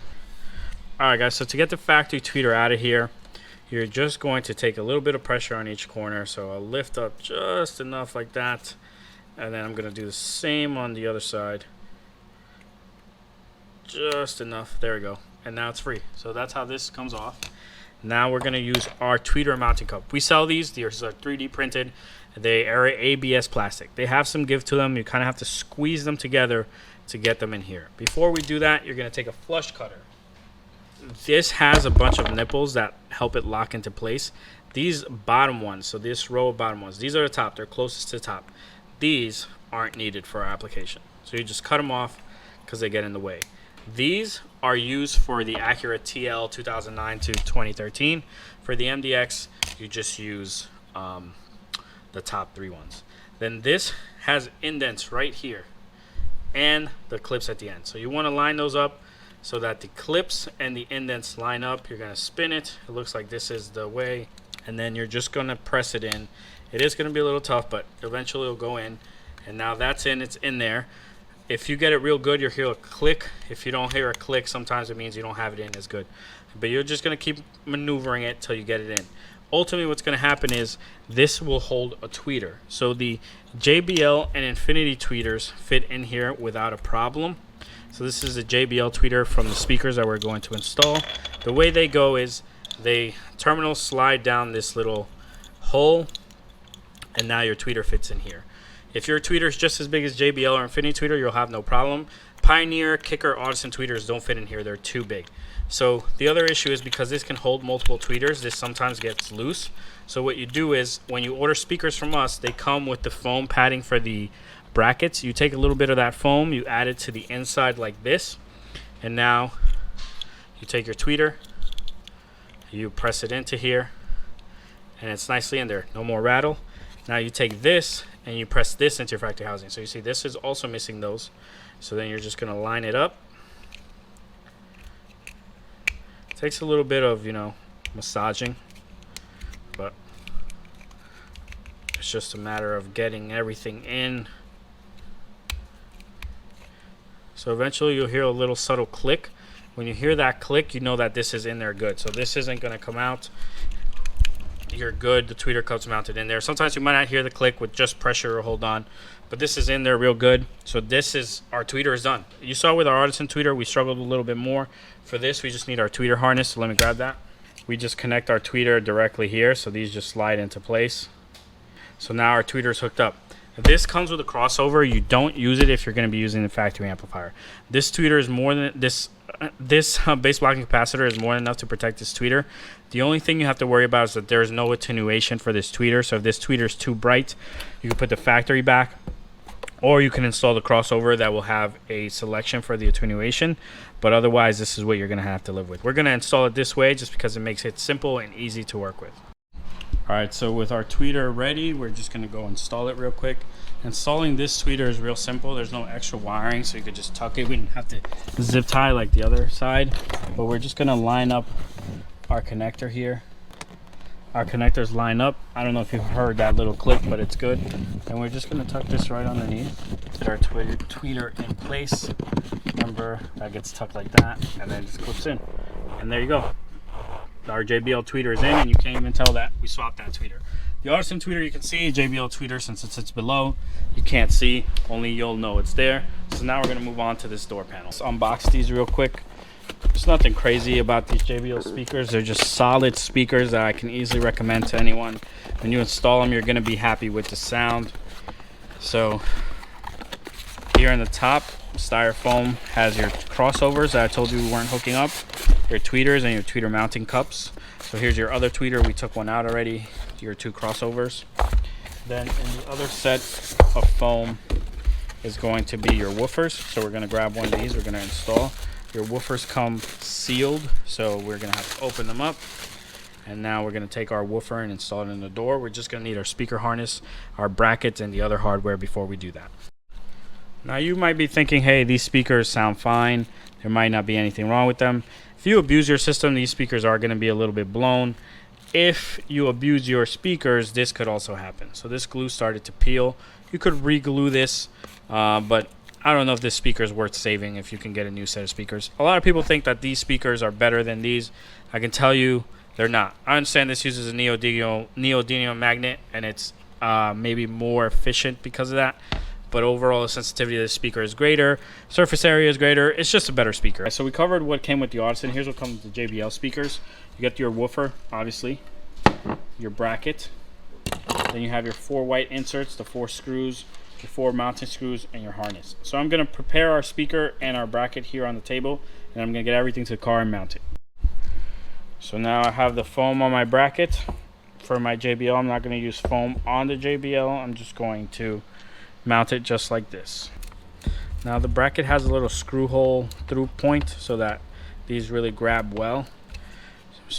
Alright guys, so to get the factory tweeter out of here, you're just going to take a little bit of pressure on each corner. So I'll lift up just enough like that, and then I'm going to do the same on the other side. Just enough. There we go. And now it's free. So that's how this comes off. Now we're going to use our tweeter mounting cup. We sell these. These are 3D printed. They are ABS plastic. They have some give to them. You kind of have to squeeze them together to get them in here. Before we do that, you're going to take a flush cutter. This has a bunch of nipples that help it lock into place. These bottom ones, so this row of bottom ones, these are the top. They're closest to the top. These aren't needed for our application. So you just cut them off because they get in the way. These are used for the Acura TL 2009 to 2013. For the MDX, you just use the top 3 ones. Then this has indents right here and the clips at the end. So you want to line those up so that the clips and the indents line up. You're going to spin it. It looks like this is the way. And then you're just going to press it in. It is going to be a little tough, but eventually it'll go in. And now that's in. It's in there. If you get it real good, you'll hear a click. If you don't hear a click, sometimes it means you don't have it in as good. But you're just going to keep maneuvering it till you get it in. Ultimately, what's going to happen is this will hold a tweeter. So the JBL and Infinity tweeters fit in here without a problem. So this is a JBL tweeter from the speakers that we're going to install. The way they go is the terminals slide down this little hole, and now your tweeter fits in here. If your tweeter is just as big as JBL or Infinity tweeter, you'll have no problem. Pioneer, Kicker, Audison tweeters don't fit in here. They're too big. So the other issue is because this can hold multiple tweeters, this sometimes gets loose. So what you do is when you order speakers from us, they come with the foam padding for the brackets. You take a little bit of that foam, you add it to the inside like this, and now you take your tweeter, you press it into here, and it's nicely in there. No more rattle. Now you take this and you press this into your factory housing. So you see this is also missing those. So then you're just going to line it up. It takes a little bit of, massaging, but it's just a matter of getting everything in. So eventually you'll hear a little subtle click. When you hear that click, you know that this is in there good. So this isn't going to come out. You're good. The tweeter cup's mounted in there. Sometimes you might not hear the click with just pressure or hold on, but this is in there real good. So this is, our tweeter is done. You saw with our Audison tweeter, we struggled a little bit more. For this, we just need our tweeter harness. So let me grab that. We just connect our tweeter directly here. So these just slide into place. So now our tweeter is hooked up. This comes with a crossover. You don't use it if you're going to be using the factory amplifier. This tweeter is more than this base blocking capacitor is more than enough to protect this tweeter. The only thing you have to worry about is that there is no attenuation for this tweeter. So if this tweeter is too bright, you can put the factory back, or you can install the crossover that will have a selection for the attenuation. But otherwise, this is what you're going to have to live with. We're going to install it this way just because it makes it simple and easy to work with. Alright, so with our tweeter ready, we're just going to go install it real quick. Installing this tweeter is real simple. There's no extra wiring, so you could just tuck it. We didn't have to zip tie like the other side. But we're just going to line up our connector here. Our connectors line up. I don't know if you heard that little click, but it's good. And we're just going to tuck this right underneath. Get our tweeter in place. Remember, that gets tucked like that, and then it just clips in. And there you go. Our JBL tweeter is in, and you can't even tell that we swapped that tweeter. The Audison tweeter you can see, JBL tweeter, since it sits below, you can't see, only you'll know it's there. So now we're going to move on to this door panel. Let's unbox these real quick. There's nothing crazy about these JBL speakers. They're just solid speakers that I can easily recommend to anyone. When you install them, you're going to be happy with the sound. So here in the top, styrofoam has your crossovers that I told you we weren't hooking up, your tweeters and your tweeter mounting cups. So here's your other tweeter. We took one out already, your 2 crossovers. Then in the other set of foam, is going to be your woofers. So we're going to grab one of these. We're going to install. Your woofers come sealed, so we're going to have to open them up. And now we're going to take our woofer and install it in the door. We're just going to need our speaker harness, our brackets, and the other hardware before we do that. Now you might be thinking, hey, these speakers sound fine. There might not be anything wrong with them. If you abuse your system, these speakers are going to be a little bit blown. If you abuse your speakers, this could also happen. So this glue started to peel. You could re-glue this, but I don't know if this speaker is worth saving if you can get a new set of speakers. A lot of people think that these speakers are better than these. I can tell you they're not. I understand this uses a neodymium magnet, and it's maybe more efficient because of that. But overall, the sensitivity of the speaker is greater. Surface area is greater. It's just a better speaker. So we covered what came with the Audison. Here's what comes with the JBL speakers. You get your woofer, obviously, your bracket. Then you have your 4 white inserts, the 4 screws, your 4 mounting screws, and your harness. So I'm going to prepare our speaker and our bracket here on the table, and I'm going to get everything to the car and mount it. So now I have the foam on my bracket for my JBL. I'm not going to use foam on the JBL. I'm just going to mount it just like this. Now the bracket has a little screw hole through point so that these really grab well,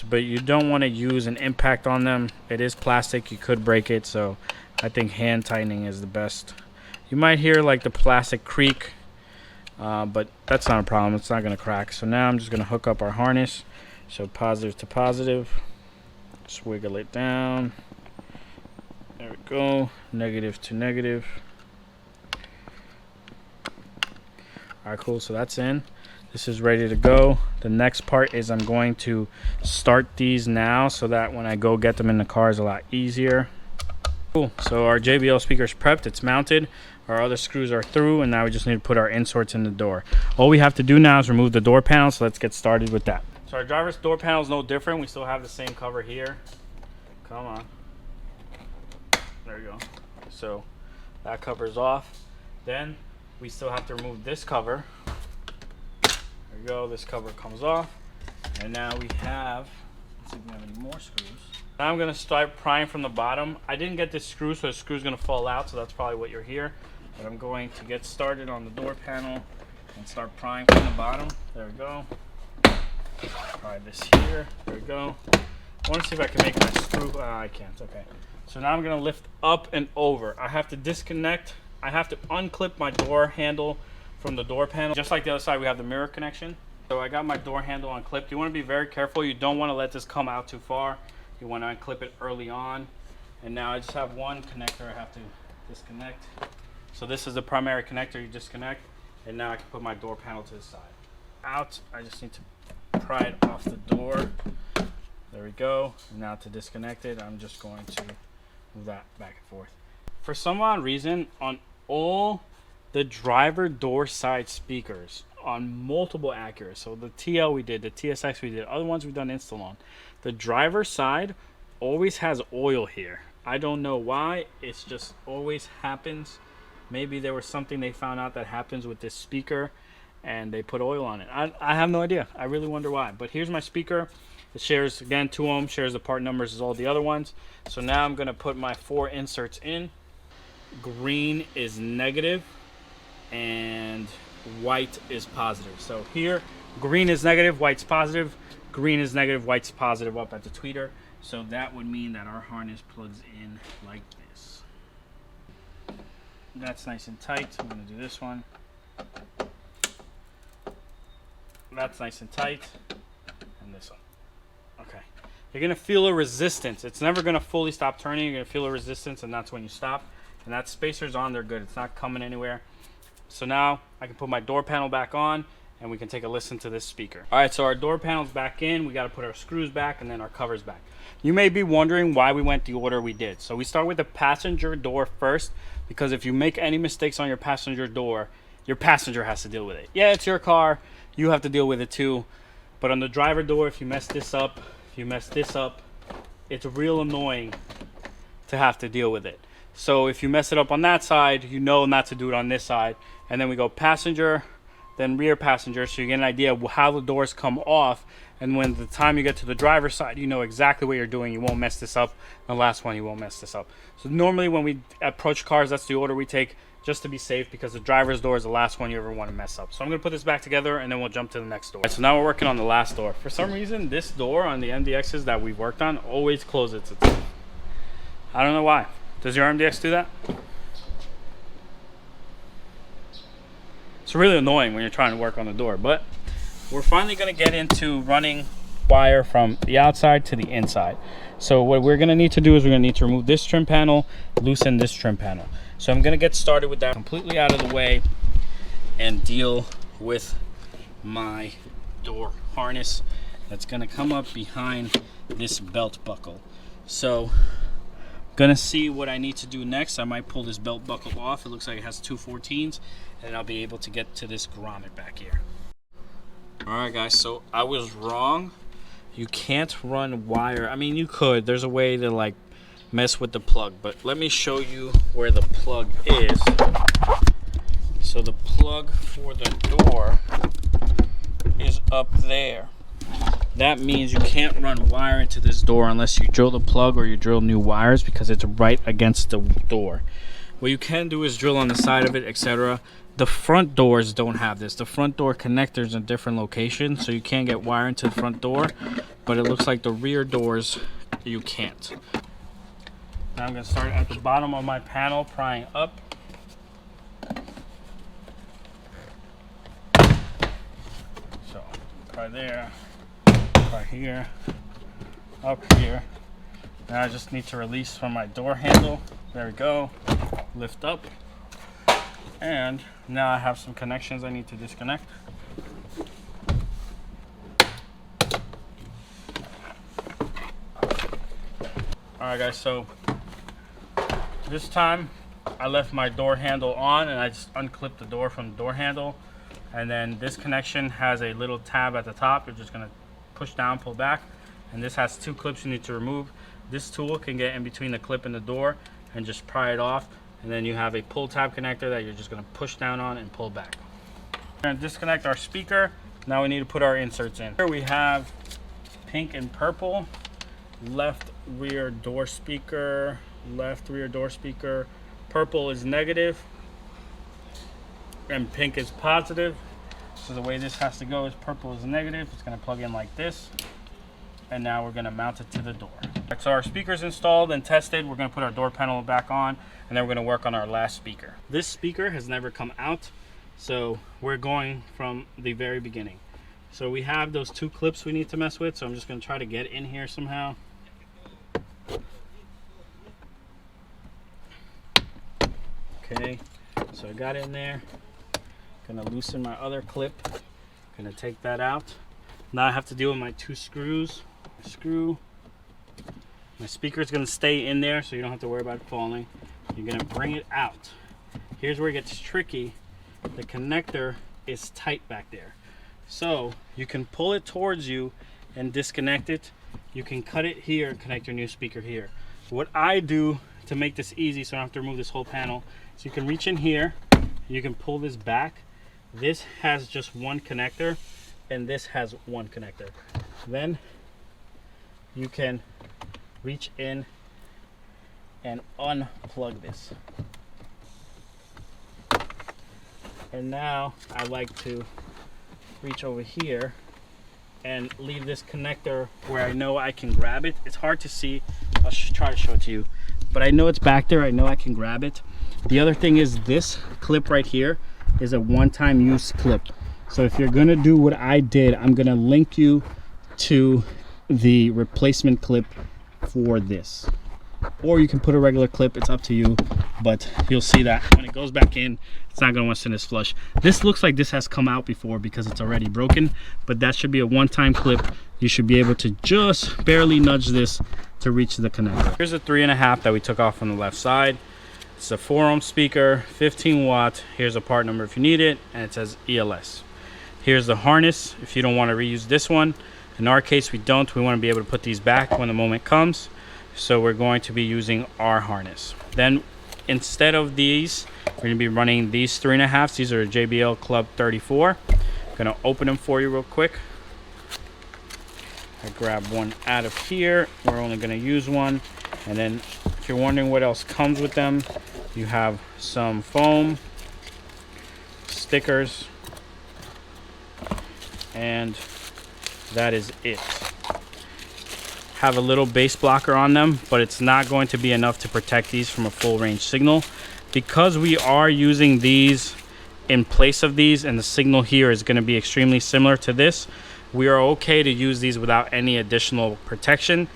but you don't want to use an impact on them. It is plastic, you could break it, so I think hand tightening is the best. You might hear like the plastic creak, but that's not a problem. It's not going to crack. So now I'm just going to hook up our harness. So positive to positive, just wiggle it down. There we go. Negative to negative. Alright, cool. So that's in. This is ready to go. The next part is I'm going to start these now so that when I go get them in the car is a lot easier. Cool. So our JBL speaker is prepped. It's mounted. Our other screws are through, and now we just need to put our inserts in the door. All we have to do now is remove the door panel, so let's get started with that. So our driver's door panel is no different. We still have the same cover here. Come on. There we go. So that cover's off. Then we still have to remove this cover. There we go. This cover comes off. And now we have, let's see if we have any more screws. Now I'm going to start prying from the bottom. I didn't get this screw, so the screw's going to fall out, so that's probably what you're here. But I'm going to get started on the door panel and start prying from the bottom. There we go. Pry this here. There we go. I want to see if I can make my screw. I can't. Okay. So now I'm going to lift up and over. I have to disconnect. I have to unclip my door handle from the door panel. Just like the other side, we have the mirror connection. So I got my door handle unclipped. You want to be very careful. You don't want to let this come out too far. You want to unclip it early on. And now I just have one connector I have to disconnect. So this is the primary connector you disconnect. And now I can put my door panel to the side. Out. I just need to pry it off the door. There we go. Now to disconnect it, I'm just going to move that back and forth. For some odd reason, on all the driver door side speakers on multiple Acuras, so the TL we did, the TSX we did, other ones we've done install on, the driver side always has oil here. I don't know why. It's just always happens. Maybe there was something they found out that happens with this speaker and they put oil on it. I have no idea. I really wonder why. But here's my speaker. It shares, again, 2 ohm, shares the part numbers as all the other ones. So now I'm going to put my 4 inserts in. Green is negative and white is positive. So here, green is negative, white's positive. Green is negative, white's positive up at the tweeter. So that would mean that our harness plugs in like this. That's nice and tight. I'm going to do this one. That's nice and tight. And this one. Okay. You're going to feel a resistance. It's never going to fully stop turning. You're going to feel a resistance, and that's when you stop. And that spacer's on there good. It's not coming anywhere. So now I can put my door panel back on, and we can take a listen to this speaker. All right, so our door panel's back in. We got to put our screws back and then our covers back. You may be wondering why we went the order we did. So we start with the passenger door first, because if you make any mistakes on your passenger door, your passenger has to deal with it. Yeah, it's your car. You have to deal with it too. But on the driver door, if you mess this up, it's real annoying to have to deal with it. So if you mess it up on that side, you know not to do it on this side. And then we go passenger, then rear passenger, so you get an idea of how the doors come off. And when the time you get to the driver's side, you know exactly what you're doing. You won't mess this up. The last one, you won't mess this up. So normally when we approach cars, that's the order we take. just to be safe, because the driver's door is the last one you ever want to mess up. So I'm going to put this back together and then we'll jump to the next door. So now we're working on the last door. For some reason, this door on the MDXs that we've worked on always closes itself. I don't know why. Does your MDX do that? It's really annoying when you're trying to work on the door, but we're finally going to get into running wire from the outside to the inside. So what we're going to need to do is we're going to need to remove this trim panel, loosen this trim panel. So I'm going to get started with that completely out of the way and deal with my door harness that's going to come up behind this belt buckle. So gonna see what I need to do next. I might pull this belt buckle off. It looks like it has two 14s, and I'll be able to get to this grommet back here. All right, guys, so I was wrong. You can't run wire. I mean, you could. There's a way to like mess with the plug, but let me show you where the plug is. So the plug for the door is up there. That means you can't run wire into this door unless you drill the plug or you drill new wires, because it's right against the door. What you can do is drill on the side of it, etc. The front doors don't have this. The front door connectors in different locations, so you can get wire into the front door, but it looks like the rear doors you can't. Now I'm going to start at the bottom of my panel, prying up. So pry there, right here, up here. Now I just need to release from my door handle. There we go. Lift up. And now I have some connections I need to disconnect. Alright guys, so this time I left my door handle on and I just unclipped the door from the door handle. And then this connection has a little tab at the top. You're just going to push down, pull back, and this has two clips you need to remove. This tool can get in between the clip and the door and just pry it off, and then you have a pull tab connector that you're just going to push down on and pull back. We're going to disconnect our speaker. Now we need to put our inserts in. Here we have pink and purple, left rear door speaker, left rear door speaker. Purple is negative and pink is positive. So the way this has to go is purple is negative. It's going to plug in like this. And now we're going to mount it to the door. Right, so our speaker's installed and tested. We're going to put our door panel back on, and then we're going to work on our last speaker. This speaker has never come out, so we're going from the very beginning. So we have those two clips we need to mess with, so I'm just going to try to get in here somehow. Okay, so I got in there. Gonna loosen my other clip. Gonna take that out. Now I have to deal with my two screws. Screw. My speaker is gonna stay in there, so you don't have to worry about it falling. You're gonna bring it out. Here's where it gets tricky. The connector is tight back there, so you can pull it towards you and disconnect it. You can cut it here, connect your new speaker here. What I do to make this easy, so I don't have to remove this whole panel, so you can reach in here, you can pull this back. This has just one connector, and this has one connector. Then you can reach in and unplug this. And now I like to reach over here and leave this connector where I know I can grab it. It's hard to see. I'll try to show it to you, but I know it's back there. I know I can grab it. The other thing is this clip right here is a one-time use clip. So if you're gonna do what I did, I'm gonna link you to the replacement clip for this, or you can put a regular clip. It's up to you, but you'll see that when it goes back in, it's not gonna want to send this flush. This looks like this has come out before because it's already broken, but that should be a one-time clip. You should be able to just barely nudge this to reach the connector. Here's a 3.5 that we took off from the left side. It's a 4-ohm speaker, 15 watt. Here's a part number if you need it, and it says ELS. Here's the harness if you don't want to reuse this one. In our case, we don't. We want to be able to put these back when the moment comes. So we're going to be using our harness. Then instead of these, we're going to be running these 3.5s. These are JBL Club 34. I'm going to open them for you real quick. I grab one out of here. We're only going to use one. And then if you're wondering what else comes with them, You have some foam, stickers, and that is it. Have a little base blocker on them, but it's not going to be enough to protect these from a full range signal. Because we are using these in place of these, and the signal here is going to be extremely similar to this, we are okay to use these without any additional protection.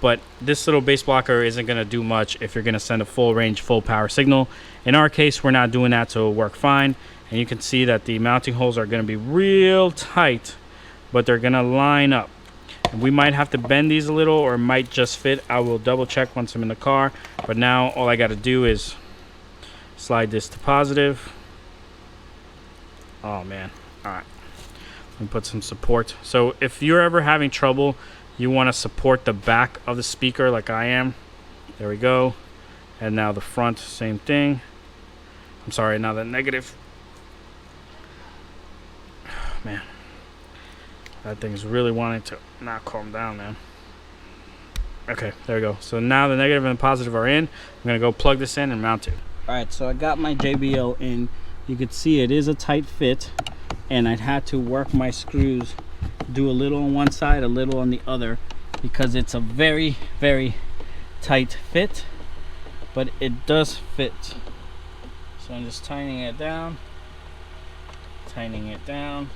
But this little base blocker isn't going to do much if you're going to send a full range, full power signal. In our case, we're not doing that, so it'll work fine. And you can see that the mounting holes are going to be real tight, but they're going to line up. We might have to bend these a little, or it might just fit. I will double check once I'm in the car. But now all I got to do is slide this to positive. Oh man. All right. Let me put some support. So if you're ever having trouble, you want to support the back of the speaker like I am. There we go. And now the front, same thing. I'm sorry, now the negative. Man. That thing's really wanting to not calm down, man. Okay, there we go. So now the negative and the positive are in. I'm gonna go plug this in and mount it. All right, so I got my JBL in. You can see it is a tight fit, and I'd had to work my screws, do a little on one side, a little on the other, because it's a very, very tight fit, but it does fit. So I'm just tightening it down, tightening it down.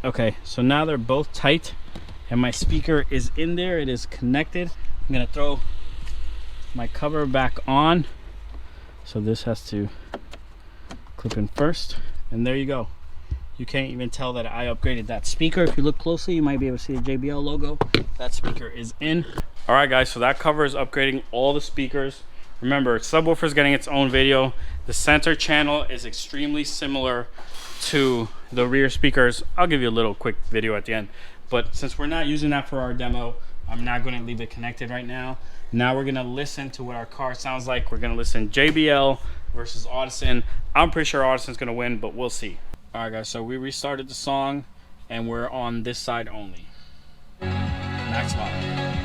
Okay, so now they're both tight and my speaker is in there. It is connected. I'm gonna throw my cover back on. So this has to clip in first, and there you go. You can't even tell that I upgraded that speaker. If you look closely, you might be able to see the JBL logo. That speaker is in. All right, guys, so that covers upgrading all the speakers. Remember, subwoofer is getting its own video. The center channel is extremely similar to the rear speakers. I'll give you a little quick video at the end, but since we're not using that for our demo, I'm not going to leave it connected right now. Now we're going to listen to what our car sounds like. We're going to listen JBL versus Audison. I'm pretty sure Audison's going to win, but we'll see. All right, guys, so we restarted the song and we're on this side only. Max volume.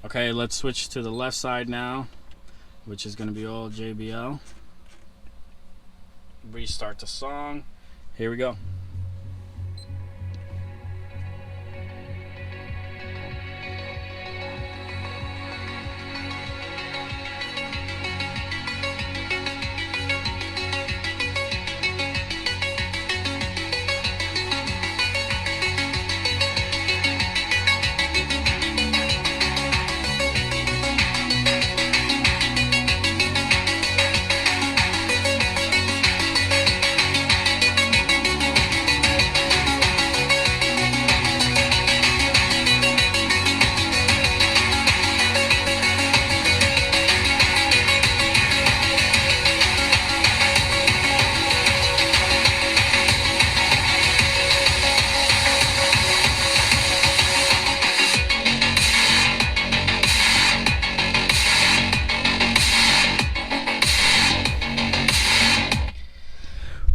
Okay, let's switch to the left side now, which is going to be all JBL. Restart the song. Here we go.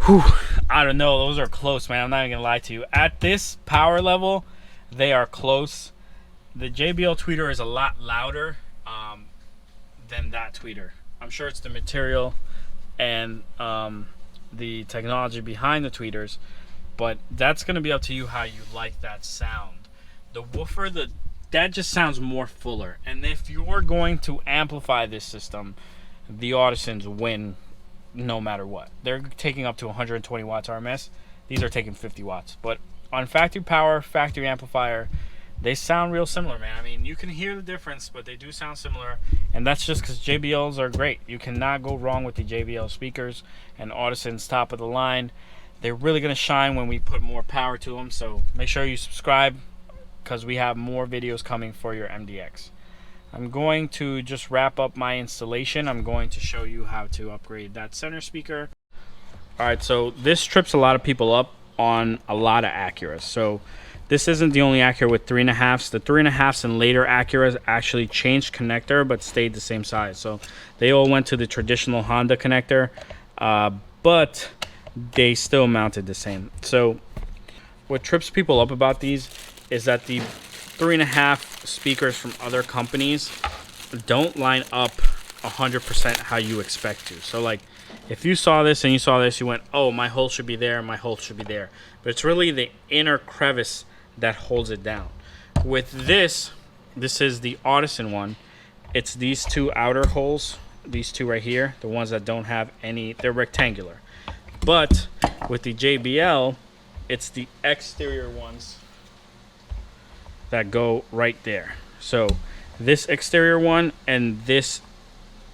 Whew, I don't know, those are close, man. I'm not even gonna lie to you. At this power level, they are close. The JBL tweeter is a lot louder than that tweeter. I'm sure it's the material and the technology behind the tweeters, but that's gonna be up to you how you like that sound. The woofer, that just sounds more fuller. And if you're going to amplify this system, the Audisons win no matter what. They're taking up to 120 watts RMS. These are taking 50 watts. But on factory power, factory amplifier, they sound real similar, man. I mean, you can hear the difference, but they do sound similar, and that's just because JBLs are great. You cannot go wrong with the JBL speakers, and Audison's top of the line. They're really going to shine when we put more power to them, so make sure you subscribe because we have more videos coming for your MDX. I'm going to just wrap up my installation. I'm going to show you how to upgrade that center speaker. Alright, so this trips a lot of people up on a lot of Acuras. So this isn't the only Acura with 3.5s. The 3.5s and later Acuras actually changed connector but stayed the same size. So they all went to the traditional Honda connector, but they still mounted the same. So what trips people up about these is that the 3.5 speakers from other companies don't line up 100% how you expect to. So like if you saw this and you saw this, you went, oh, my hole should be there, my hole should be there. But it's really the inner crevice that holds it down. With this is the Audison one. It's these two outer holes, these two right here, the ones that don't have any, they're rectangular. But with the JBL, it's the exterior ones that go right there. So this exterior one and this,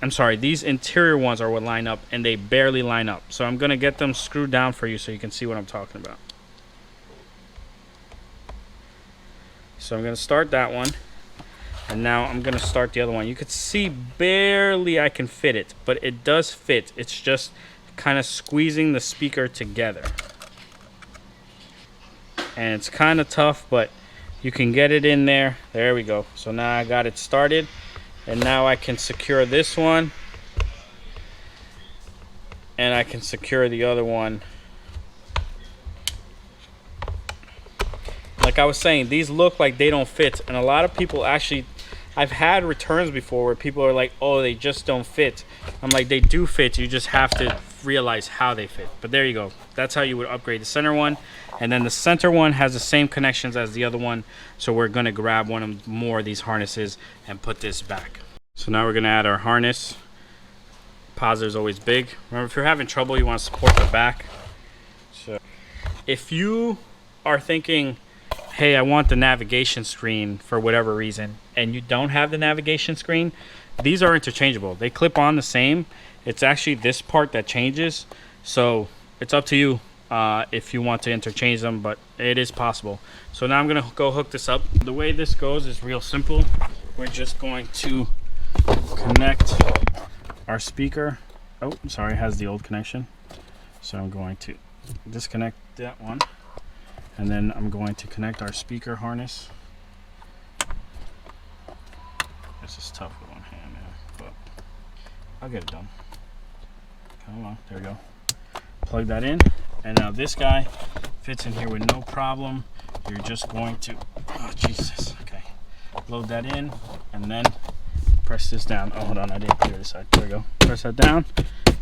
I'm sorry, these interior ones are what line up, and they barely line up. So I'm gonna get them screwed down for you so you can see what I'm talking about. So I'm gonna start that one, and now I'm gonna start the other one. You could see barely I can fit it, but it does fit. It's just kind of squeezing the speaker together. And it's kind of tough, but you can get it in there. There we go. So now I got it started, and now I can secure this one, and I can secure the other one. Like I was saying, these look like they don't fit, and a lot of people actually, I've had returns before where people are like, oh, they just don't fit. I'm like, they do fit, you just have to realize how they fit. But there you go. That's how you would upgrade the center one. And then the center one has the same connections as the other one, so we're going to grab one of more of these harnesses and put this back. So now we're going to add our harness. Positive is always big. Remember, if you're having trouble, you want to support the back. So if you are thinking, hey, I want the navigation screen for whatever reason, and you don't have the navigation screen, these are interchangeable. They clip on the same. It's actually this part that changes, so it's up to you if you want to interchange them, but it is possible. So now I'm gonna go hook this up. The way this goes is real simple. We're just going to connect our speaker. Oh, sorry, it has the old connection. So I'm going to disconnect that one, and then I'm going to connect our speaker harness. This is tough with one hand, man, but I'll get it done. Come on, there we go. Plug that in, and now this guy fits in here with no problem. You're just going to, oh Jesus, okay. Load that in, and then press this down. Oh, hold on, I didn't clear this side. There we go. Press that down,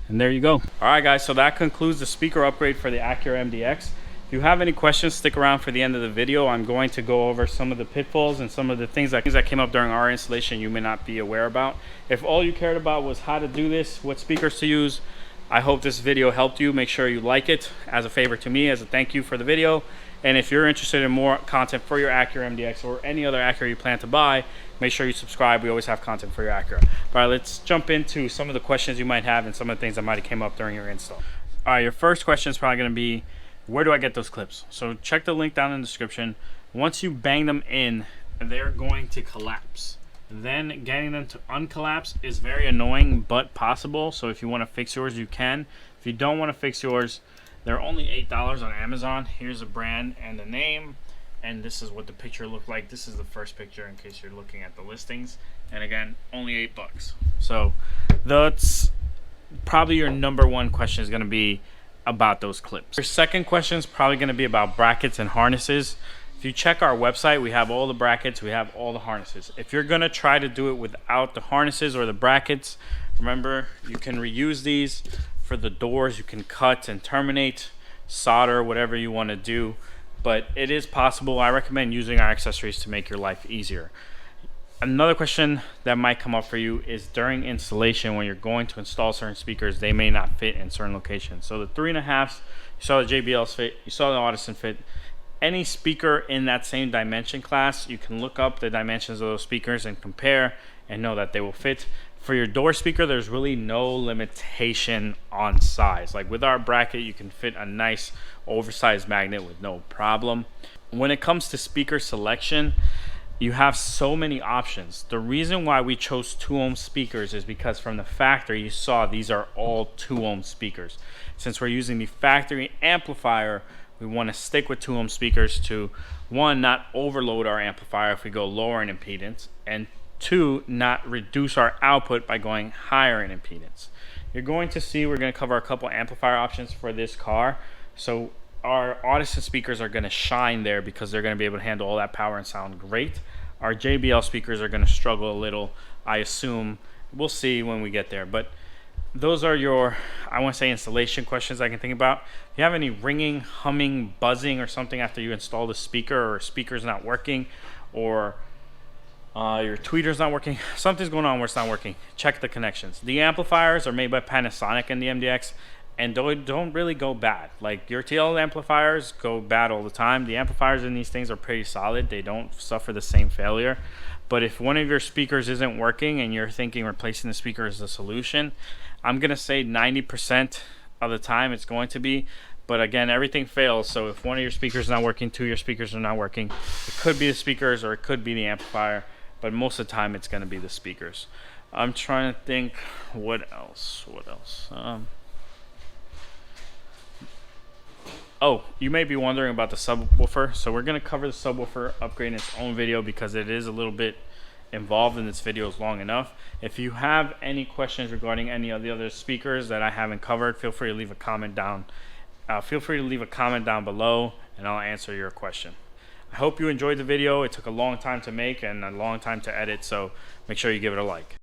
and there you go. All right, guys, so that concludes the speaker upgrade for the Acura MDX. If you have any questions, stick around for the end of the video. I'm going to go over some of the pitfalls and some of the things that came up during our installation you may not be aware about. If all you cared about was how to do this, what speakers to use, I hope this video helped you. Make sure you like it as a favor to me, as a thank you for the video. And if you're interested in more content for your Acura MDX or any other Acura you plan to buy, make sure you subscribe. We always have content for your Acura. All right, let's jump into some of the questions you might have and some of the things that might have came up during your install. All right, your first question is probably going to be, where do I get those clips? So check the link down in the description. Once you bang them in, they're going to collapse. Then getting them to uncollapse is very annoying but possible. So if you want to fix yours, you can. If you don't want to fix yours, they're only $8 on Amazon. Here's the brand and the name, and this is what the picture looked like. This is the first picture in case you're looking at the listings. And again, only $8. So that's probably your number one question is going to be about those clips. Your second question is probably going to be about brackets and harnesses. If you check our website, we have all the brackets, we have all the harnesses. If you're going to try to do it without the harnesses or the brackets, remember, you can reuse these for the doors. You can cut and terminate, solder, whatever you want to do, but it is possible. I recommend using our accessories to make your life easier. Another question that might come up for you is during installation, when you're going to install certain speakers, they may not fit in certain locations. So the 3.5s, you saw the JBLs fit, you saw the Audison fit. any speaker in that same dimension class, you can look up the dimensions of those speakers and compare and know that they will fit. For your door speaker, there's really no limitation on size. Like with our bracket, you can fit a nice oversized magnet with no problem. When it comes to speaker selection, you have so many options. The reason why we chose 2 ohm speakers is because from the factory, you saw these are all 2 ohm speakers. Since we're using the factory amplifier, we want to stick with 2 ohm speakers to, 1, not overload our amplifier if we go lower in impedance, and 2, not reduce our output by going higher in impedance. You're going to see we're going to cover a couple amplifier options for this car. So our Audison speakers are going to shine there because they're going to be able to handle all that power and sound great. Our JBL speakers are going to struggle a little, I assume. We'll see when we get there. But those are your, I want to say, installation questions I can think about. If you have any ringing, humming, buzzing or something after you install the speaker, or speaker's not working, or your tweeter's not working, something's going on where it's not working, check the connections. The amplifiers are made by Panasonic in the MDX, and don't really go bad. Like your TL amplifiers go bad all the time. The amplifiers in these things are pretty solid. They don't suffer the same failure. But if one of your speakers isn't working and you're thinking replacing the speaker is the solution, I'm gonna say 90% of the time it's going to be. But again, everything fails. So if one of your speakers is not working, 2 of your speakers are not working, it could be the speakers or it could be the amplifier. But most of the time it's going to be the speakers. I'm trying to think what else. Oh, you may be wondering about the subwoofer. So we're going to cover the subwoofer upgrade in its own video because it is a little bit involved and this video is long enough. If you have any questions regarding any of the other speakers that I haven't covered, feel free to leave a comment down. Below and I'll answer your question. I hope you enjoyed the video. It took a long time to make and a long time to edit, so make sure you give it a like.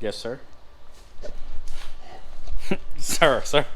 Yes, sir. Sir.